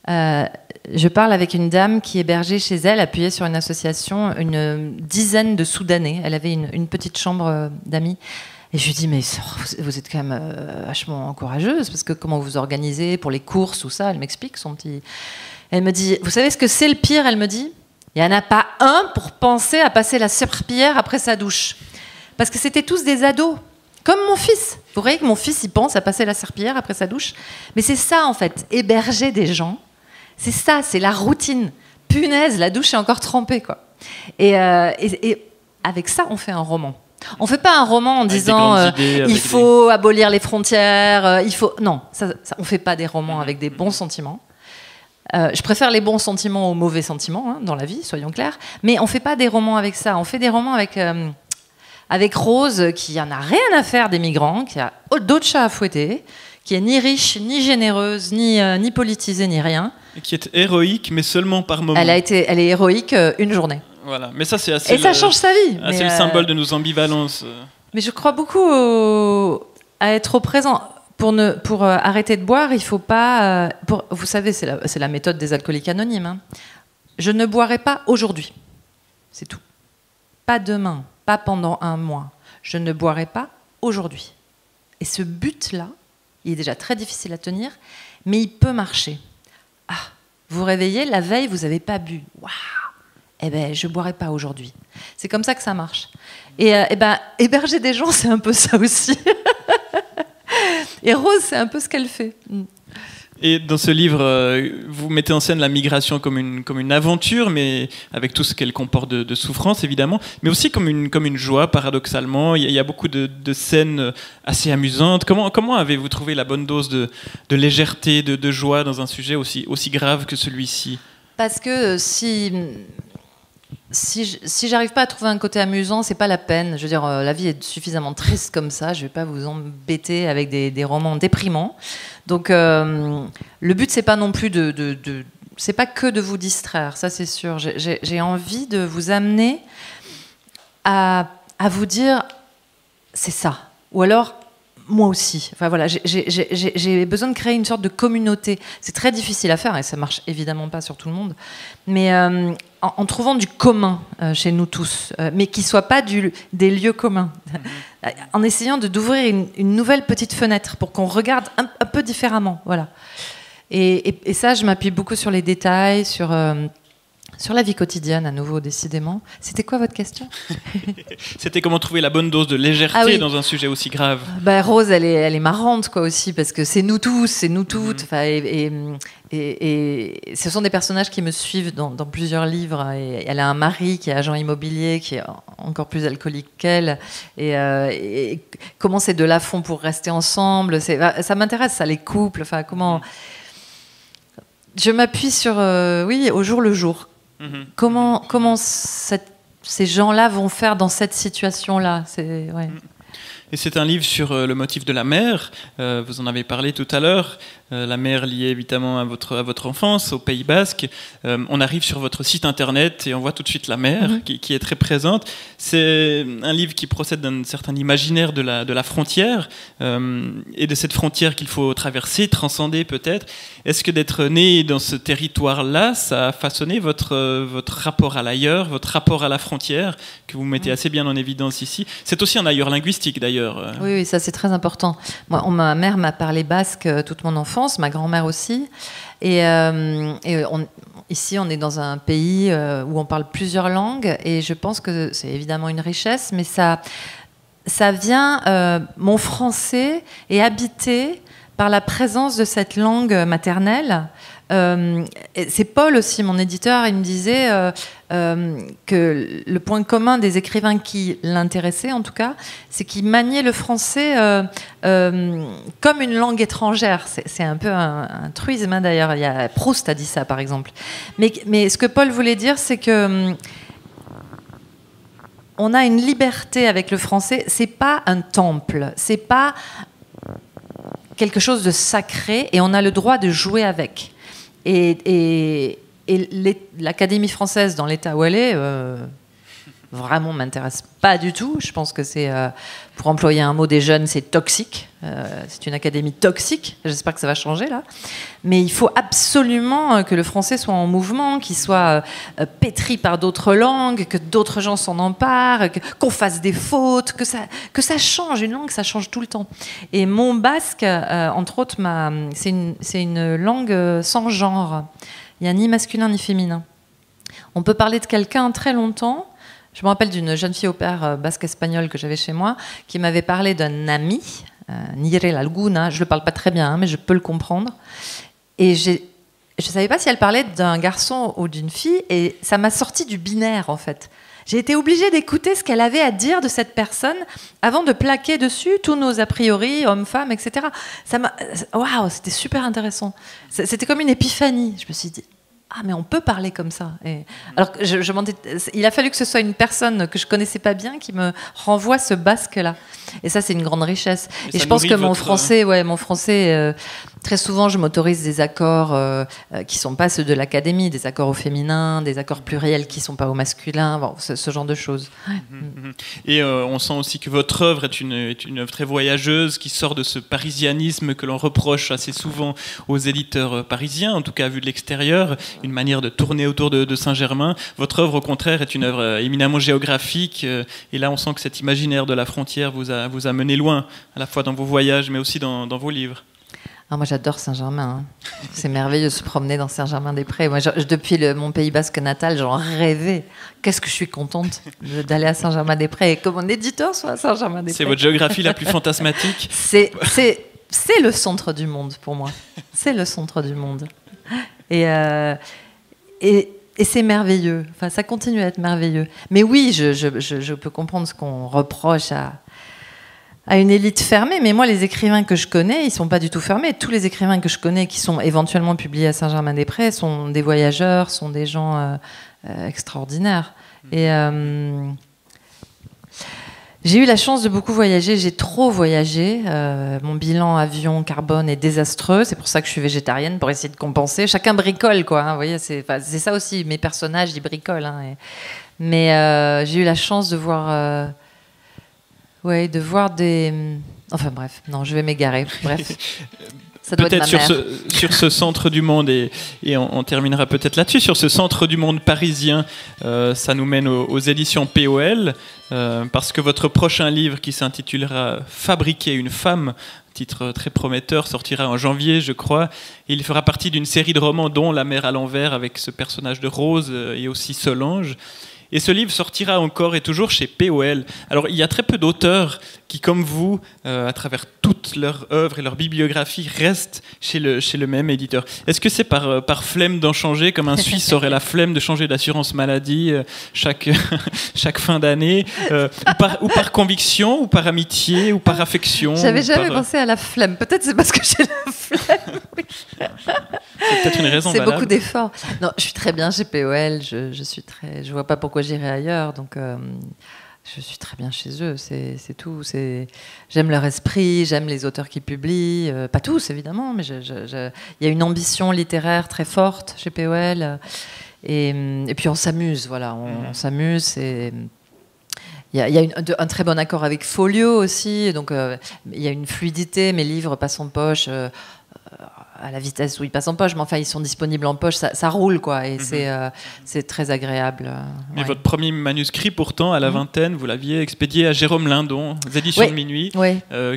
Je parle avec une dame qui hébergeait chez elle, appuyée sur une association, une dizaine de Soudanais. Elle avait une petite chambre d'amis. Et je lui dis, mais vous êtes quand même vachement courageuse, parce que comment vous organisez pour les courses, tout ça ? Elle m'explique son petit... Elle me dit, vous savez ce que c'est le pire ? Elle me dit, il n'y en a pas un pour penser à passer la serpillière après sa douche. Parce que c'était tous des ados, comme mon fils. Vous voyez que mon fils, il pense à passer la serpillière après sa douche. Mais c'est ça, en fait, héberger des gens. C'est ça, c'est la routine. Punaise, la douche est encore trempée, quoi. Et avec ça, on fait un roman. On ne fait pas un roman en disant il faut abolir les frontières, il faut... Non, on ne fait pas des romans avec des bons sentiments. Je préfère les bons sentiments aux mauvais sentiments, dans la vie, soyons clairs. Mais on ne fait pas des romans avec ça. On fait des romans avec Rose, qui n'en a rien à faire des migrants, qui a d'autres chats à fouetter, qui est ni riche, ni généreuse, ni politisée, ni rien. Et qui est héroïque, mais seulement par moment. Elle est héroïque une journée. Voilà, mais ça c'est assez. Et ça change sa vie. C'est le symbole de nos ambivalences. Mais je crois beaucoup à être au présent. Pour arrêter de boire, il faut pas. Vous savez, c'est la méthode des alcooliques anonymes. Je ne boirai pas aujourd'hui. C'est tout. Pas demain, pas pendant un mois. Je ne boirai pas aujourd'hui. Et ce but-là, il est déjà très difficile à tenir, mais il peut marcher. Ah, vous réveillez, la veille, vous n'avez pas bu. Waouh! Eh ben, je ne boirai pas aujourd'hui. C'est comme ça que ça marche. Et héberger des gens, c'est un peu ça aussi. Et Rose, c'est un peu ce qu'elle fait. Et dans ce livre, vous mettez en scène la migration comme une aventure, mais avec tout ce qu'elle comporte de souffrance, évidemment, mais aussi comme une joie, paradoxalement. Il y a beaucoup de scènes assez amusantes. Comment avez-vous trouvé la bonne dose de légèreté, de joie dans un sujet aussi grave que celui-ci ? Parce que si j'arrive pas à trouver un côté amusant, c'est pas la peine. Je veux dire, la vie est suffisamment triste comme ça. Je vais pas vous embêter avec des romans déprimants. Donc, le but c'est pas non plus c'est pas que de vous distraire, ça c'est sûr. J'ai envie de vous amener à vous dire, c'est ça. Ou alors, moi aussi. Enfin voilà, j'ai besoin de créer une sorte de communauté. C'est très difficile à faire et ça marche évidemment pas sur tout le monde. Mais en trouvant du commun chez nous tous, mais qui soit pas des lieux communs. En essayant d'ouvrir une nouvelle petite fenêtre pour qu'on regarde un peu différemment. Voilà. Et ça, je m'appuie beaucoup sur les détails, sur la vie quotidienne, à nouveau, décidément. C'était quoi votre question ? C'était comment trouver la bonne dose de légèreté dans un sujet aussi grave. Rose, elle est marrante, quoi, aussi, parce que c'est nous tous, c'est nous toutes. Et ce sont des personnages qui me suivent dans plusieurs livres. Et elle a un mari qui est agent immobilier, qui est encore plus alcoolique qu'elle, et comment c'est de la fond pour rester ensemble. Ça m'intéresse, ça, les couples. Enfin, comment je m'appuie sur, au jour le jour. Comment ces gens-là vont faire dans cette situation-là. Et c'est un livre sur le motif de la mer. Vous en avez parlé tout à l'heure. La mer liée évidemment à votre enfance, au Pays Basque. On arrive sur votre site internet et on voit tout de suite la mer qui est très présente. C'est un livre qui procède d'un certain imaginaire de la frontière et de cette frontière qu'il faut traverser, transcender peut-être. Est-ce que d'être né dans ce territoire-là, ça a façonné votre rapport à l'ailleurs, votre rapport à la frontière, que vous mettez assez bien en évidence ici? C'est aussi un ailleurs linguistique d'ailleurs. Oui, ça c'est très important. Moi, ma mère m'a parlé basque toute mon enfance. Ma grand-mère aussi. Ici, on est dans un pays où on parle plusieurs langues et je pense que c'est évidemment une richesse, mais ça vient... mon français est habité par la présence de cette langue maternelle. C'est Paul aussi, mon éditeur, il me disait que le point commun des écrivains qui l'intéressaient, en tout cas, c'est qu'ils maniaient le français comme une langue étrangère. C'est un peu un truisme, hein, d'ailleurs. Proust a dit ça, par exemple. Mais ce que Paul voulait dire, c'est que on a une liberté avec le français. C'est pas un temple, c'est pas quelque chose de sacré, et on a le droit de jouer avec. Et l'Académie française, dans l'état où elle est, vraiment m'intéresse pas du tout. Je pense que c'est, pour employer un mot des jeunes, c'est toxique. C'est une académie toxique. J'espère que ça va changer là. Mais il faut absolument que le français soit en mouvement, qu'il soit pétri par d'autres langues, que d'autres gens s'en emparent, qu'on fasse des fautes, que ça change. Une langue, ça change tout le temps. Et mon basque, entre autres, c'est une langue sans genre. Il n'y a ni masculin ni féminin. On peut parler de quelqu'un très longtemps. Je me rappelle d'une jeune fille au père basque-espagnole que j'avais chez moi, qui m'avait parlé d'un ami, Nire Lalguna. Je ne le parle pas très bien, hein, mais je peux le comprendre. Et je ne savais pas si elle parlait d'un garçon ou d'une fille, et ça m'a sorti du binaire, en fait. J'ai été obligée d'écouter ce qu'elle avait à dire de cette personne avant de plaquer dessus tous nos a priori, hommes-femmes, etc. Waouh, c'était super intéressant. C'était comme une épiphanie. Je me suis dit, ah, mais on peut parler comme ça. Alors, il a fallu que ce soit une personne que je connaissais pas bien qui me renvoie ce basque-là. Et ça, c'est une grande richesse. Et je pense que mon français, très souvent, je m'autorise des accords qui sont pas ceux de l'académie, des accords au féminin, des accords pluriels qui sont pas au masculin, bon, ce genre de choses. Et on sent aussi que votre œuvre est une œuvre très voyageuse, qui sort de ce parisianisme que l'on reproche assez souvent aux éditeurs parisiens, en tout cas vu de l'extérieur, une manière de tourner autour de Saint-Germain. Votre œuvre, au contraire, est une œuvre éminemment géographique, et là, on sent que cet imaginaire de la frontière vous a mené loin, à la fois dans vos voyages, mais aussi dans vos livres. Ah, moi, j'adore Saint-Germain. Hein. C'est merveilleux de se promener dans Saint-Germain-des-Prés. Moi, depuis mon Pays Basque natal, j'en rêvais. Qu'est-ce que je suis contente d'aller à Saint-Germain-des-Prés et que mon éditeur soit à Saint-Germain-des-Prés. C'est votre géographie la plus fantasmatique. C'est le centre du monde pour moi. C'est le centre du monde. Et c'est merveilleux. Enfin, ça continue à être merveilleux. Mais oui, je peux comprendre ce qu'on reproche à une élite fermée, mais moi, les écrivains que je connais, ils sont pas du tout fermés. Tous les écrivains que je connais qui sont éventuellement publiés à Saint-Germain-des-Prés sont des voyageurs, sont des gens extraordinaires. Et j'ai eu la chance de beaucoup voyager. J'ai trop voyagé. Mon bilan avion carbone est désastreux. C'est pour ça que je suis végétarienne, pour essayer de compenser. Chacun bricole, quoi. Hein, vous voyez, c'est ça aussi. Mes personnages, ils bricolent. Hein, mais j'ai eu la chance de voir... de voir des... Enfin bref, non, je vais m'égarer. Bref, ça doit peut-être être ma mère. sur ce centre du monde, et on terminera peut-être là-dessus, sur ce centre du monde parisien, ça nous mène aux éditions POL, parce que votre prochain livre, qui s'intitulera « Fabriquer une femme », titre très prometteur, sortira en janvier, je crois. Il fera partie d'une série de romans, dont La mer à l'envers, avec ce personnage de Rose, et aussi Solange. Et ce livre sortira encore et toujours chez POL. Alors, il y a très peu d'auteurs qui, comme vous, à travers tous toute leur œuvre et leur bibliographie reste chez le même éditeur. Est-ce que c'est par flemme d'en changer, comme un Suisse aurait la flemme de changer d'assurance maladie chaque fin d'année, ou par conviction, ou par amitié, ou par affection? J'avais jamais pensé à la flemme. Peut-être c'est parce que j'ai la flemme. C'est peut-être une raison valable. C'est beaucoup d'efforts. Non, je suis très bien chez POL. Je vois pas pourquoi j'irais ailleurs. Donc, je suis très bien chez eux. C'est tout. J'aime leur esprit. J'aime les auteurs qui publient. Pas tous, évidemment, mais il y a une ambition littéraire très forte chez POL. Et puis on s'amuse. Voilà, on s'amuse. Il y a un très bon accord avec Folio aussi. Donc, il y a une fluidité. Mes livres passent en poche. À la vitesse où ils passent en poche, mais enfin ils sont disponibles en poche, ça roule quoi, et c'est très agréable. Mais votre premier manuscrit pourtant, à la vingtaine, vous l'aviez expédié à Jérôme Lindon, aux éditions de Minuit,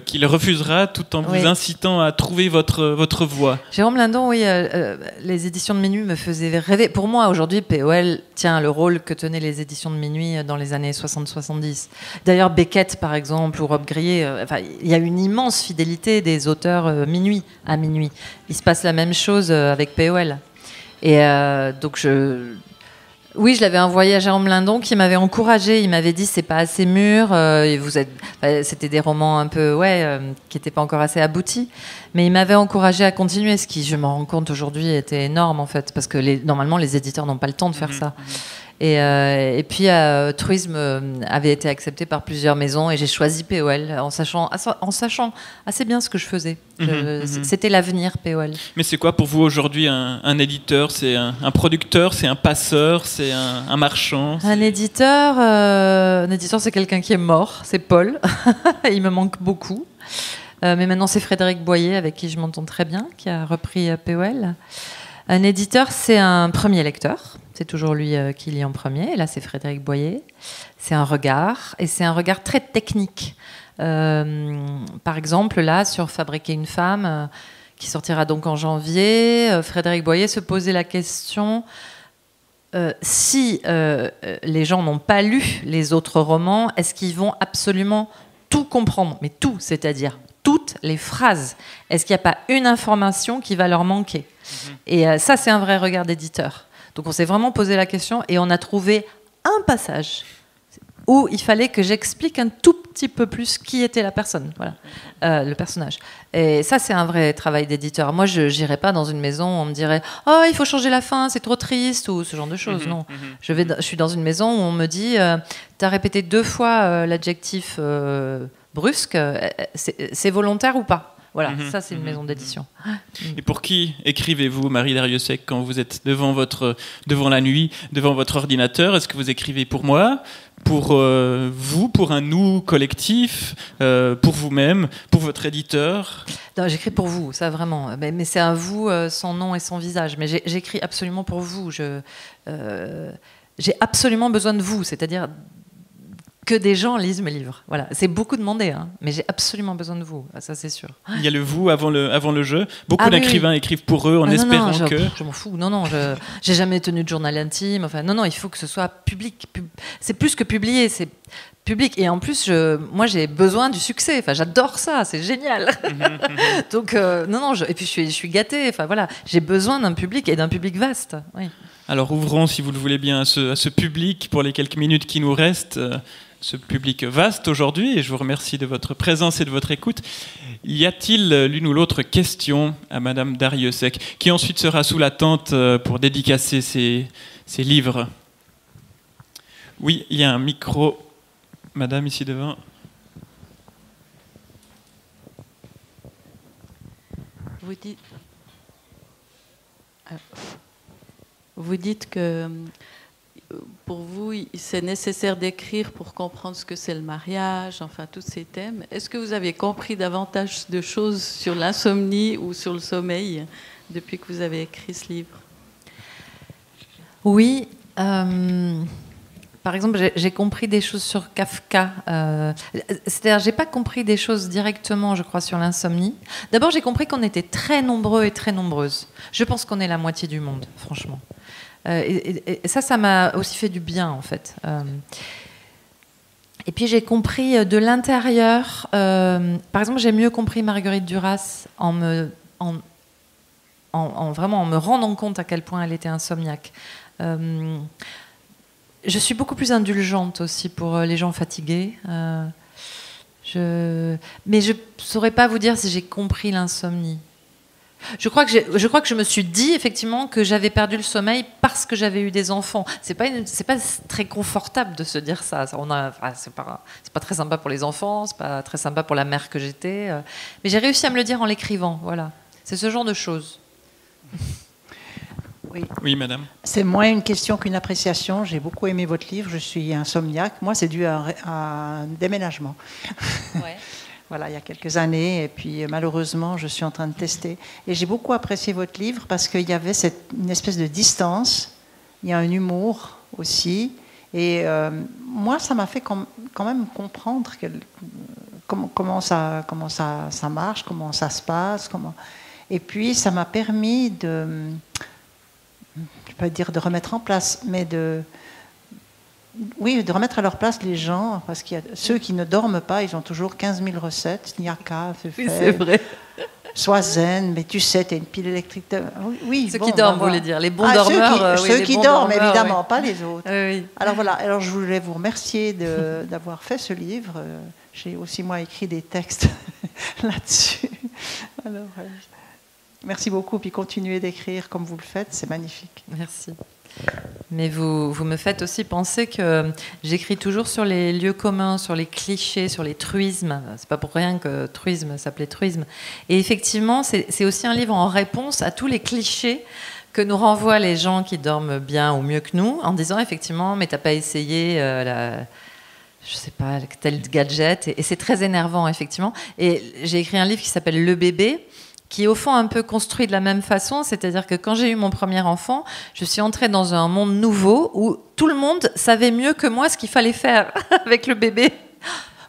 qui le refusera tout en vous incitant à trouver votre voie. Jérôme Lindon, les éditions de Minuit me faisaient rêver. Pour moi aujourd'hui, POL tient le rôle que tenaient les éditions de Minuit dans les années 60-70. D'ailleurs Beckett par exemple, ou Rob Grillet, il y a une immense fidélité des auteurs à Minuit. Il se passe la même chose avec POL. Et donc, je l'avais envoyé à Jérôme Lindon qui m'avait encouragé. Il m'avait dit c'est pas assez mûr. C'était des romans un peu qui n'étaient pas encore assez aboutis. Mais il m'avait encouragé à continuer, ce qui, je m'en rends compte aujourd'hui, était énorme en fait, parce que normalement les éditeurs n'ont pas le temps de faire ça. Et puis Truisme avait été accepté par plusieurs maisons et j'ai choisi POL en sachant assez bien ce que je faisais. C'était l'avenir, POL. Mais c'est quoi pour vous aujourd'hui un éditeur? C'est un producteur, c'est un passeur, c'est un marchand? Un éditeur, c'est quelqu'un qui est mort, c'est Paul. Il me manque beaucoup. Mais maintenant c'est Frédéric Boyer, avec qui je m'entends très bien, qui a repris POL. Un éditeur, c'est un premier lecteur. C'est toujours lui qui lit en premier. Et là, c'est Frédéric Boyer. C'est un regard. Et c'est un regard très technique. Par exemple, là, sur Fabriquer une femme, qui sortira donc en janvier, Frédéric Boyer se posait la question si les gens n'ont pas lu les autres romans, est-ce qu'ils vont absolument tout comprendre? Mais tout, c'est-à-dire toutes les phrases. Est-ce qu'il n'y a pas une information qui va leur manquer? Et ça, c'est un vrai regard d'éditeur. Donc on s'est vraiment posé la question et on a trouvé un passage où il fallait que j'explique un tout petit peu plus qui était la personne, le personnage. Et ça, c'est un vrai travail d'éditeur. Moi, je n'irais pas dans une maison où on me dirait « Oh, il faut changer la fin, c'est trop triste » ou ce genre de choses. Non. Je suis dans une maison où on me dit « Tu as répété 2 fois l'adjectif brusque, c'est volontaire ou pas ?» Voilà, ça c'est une maison d'édition. Et pour qui écrivez-vous, Marie Darrieussecq, quand vous êtes devant la nuit, devant votre ordinateur? Est-ce que vous écrivez pour moi, pour vous, pour un nous collectif, pour vous-même, pour votre éditeur? Non, j'écris pour vous, ça vraiment. Mais c'est un vous sans nom et sans visage. Mais j'écris absolument pour vous. J'ai absolument besoin de vous, c'est-à-dire que des gens lisent mes livres. Voilà, c'est beaucoup demandé, hein, mais j'ai absolument besoin de vous, ça c'est sûr. Il y a le vous avant le jeu. Beaucoup d'écrivains écrivent pour eux en espérant que... Je m'en fous. Non, j'ai jamais tenu de journal intime. Enfin, non, il faut que ce soit public. C'est plus que publié, c'est public. Et en plus, moi, j'ai besoin du succès. Enfin, j'adore ça, c'est génial. Donc, et puis je suis gâtée. Enfin, voilà, j'ai besoin d'un public et d'un public vaste. Oui. Alors, ouvrons, si vous le voulez bien, à ce public pour les quelques minutes qui nous restent. Ce public vaste aujourd'hui, et je vous remercie de votre présence et de votre écoute. Y a-t-il l'une ou l'autre question à Madame Darrieussecq, qui ensuite sera sous la tente pour dédicacer ses livres? Oui, il y a un micro. Madame, ici devant. Vous dites que pour vous, c'est nécessaire d'écrire pour comprendre ce que c'est le mariage, enfin tous ces thèmes. Est-ce que vous avez compris davantage de choses sur l'insomnie ou sur le sommeil depuis que vous avez écrit ce livre? Oui. Par exemple, j'ai compris des choses sur Kafka. C'est-à-dire, j'ai pas compris des choses directement, je crois, sur l'insomnie. D'abord, j'ai compris qu'on était très nombreux et très nombreuses. Je pense qu'on est la moitié du monde, franchement. Et ça m'a aussi fait du bien, en fait. Et puis j'ai compris de l'intérieur. Par exemple, j'ai mieux compris Marguerite Duras vraiment en me rendant compte à quel point elle était insomniaque. Je suis beaucoup plus indulgente aussi pour les gens fatigués. Mais je ne saurais pas vous dire si j'ai compris l'insomnie. Je crois que je me suis dit effectivement que j'avais perdu le sommeil parce que j'avais eu des enfants. C'est pas très confortable de se dire ça. C'est pas très sympa pour les enfants, c'est pas très sympa pour la mère que j'étais. Mais j'ai réussi à me le dire en l'écrivant. Voilà, c'est ce genre de choses. Oui, madame. C'est moins une question qu'une appréciation. J'ai beaucoup aimé votre livre. Je suis insomniaque. Moi, c'est dû à un déménagement. Ouais. Voilà, il y a quelques années. Et puis, malheureusement, je suis en train de tester. Et j'ai beaucoup apprécié votre livre parce qu'il y avait une espèce de distance. Il y a un humour aussi. Et moi, ça m'a fait quand même comprendre comment ça marche, comment ça se passe. Et puis, ça m'a permis de... je ne vais pas dire de remettre en place, mais de remettre à leur place les gens, parce qu'il y a ceux qui ne dorment pas, ils ont toujours 15 000 recettes, Nyaka, oui, c'est vrai. Sois zen, mais tu sais, tu as une pile électrique. Oui, ceux qui dorment, vous voulez dire, les bons dormeurs. Ceux qui dorment, évidemment, pas les autres. Oui. Alors voilà, je voulais vous remercier d'avoir fait ce livre. J'ai aussi, moi, écrit des textes là-dessus. Alors, merci beaucoup, puis continuez d'écrire comme vous le faites, c'est magnifique. Merci. Mais vous me faites aussi penser que j'écris toujours sur les lieux communs, sur les clichés, sur les truismes. C'est pas pour rien que truisme s'appelait truisme. Et effectivement, c'est aussi un livre en réponse à tous les clichés que nous renvoient les gens qui dorment bien ou mieux que nous, en disant effectivement, mais t'as pas essayé je sais pas, tel gadget. Et c'est très énervant, effectivement. Et j'ai écrit un livre qui s'appelle Le bébé, qui est au fond un peu construit de la même façon, c'est-à-dire que quand j'ai eu mon premier enfant, je suis entrée dans un monde nouveau où tout le monde savait mieux que moi ce qu'il fallait faire avec le bébé.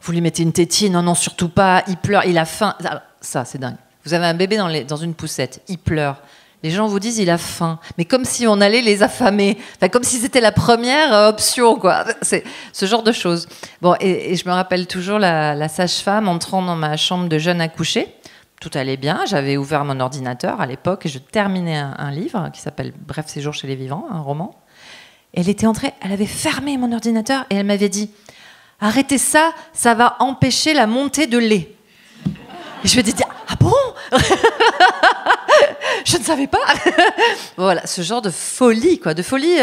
Vous lui mettez une tétine, non, surtout pas, il pleure, il a faim. Ça, c'est dingue. Vous avez un bébé dans une poussette, il pleure. Les gens vous disent il a faim, mais comme si on allait les affamer, enfin, comme si c'était la première option, quoi. C'est ce genre de choses. Bon, et je me rappelle toujours la sage-femme entrant dans ma chambre de jeune accouchée. Tout allait bien, j'avais ouvert mon ordinateur à l'époque et je terminais un livre qui s'appelle Bref séjour chez les vivants, un roman. Et elle était entrée, elle avait fermé mon ordinateur et elle m'avait dit « Arrêtez ça, ça va empêcher la montée de lait. » Et je me disais « Ah bon ?» Je ne savais pas. Voilà, ce genre de folie, quoi, de folie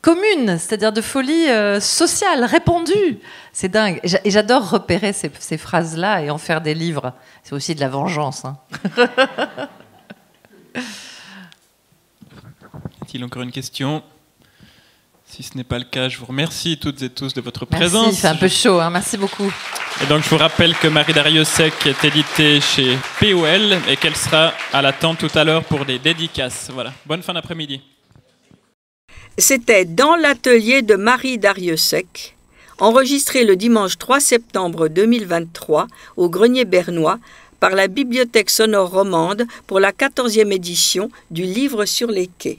commune, c'est-à-dire de folie sociale, répandue. C'est dingue. Et j'adore repérer ces phrases-là et en faire des livres. C'est aussi de la vengeance. Hein. Y a-t-il encore une question? Si ce n'est pas le cas, je vous remercie toutes et tous de votre présence. Merci, c'est un peu chaud. Hein. Merci beaucoup. Et donc, je vous rappelle que Marie Darrieussecq est éditée chez POL et qu'elle sera à l'attente tout à l'heure pour des dédicaces. Voilà. Bonne fin d'après-midi. C'était Dans l'atelier de Marie Darrieussecq, enregistré le dimanche 3 septembre 2023 au Grenier Bernois par la Bibliothèque sonore romande pour la 14e édition du Livre sur les quais.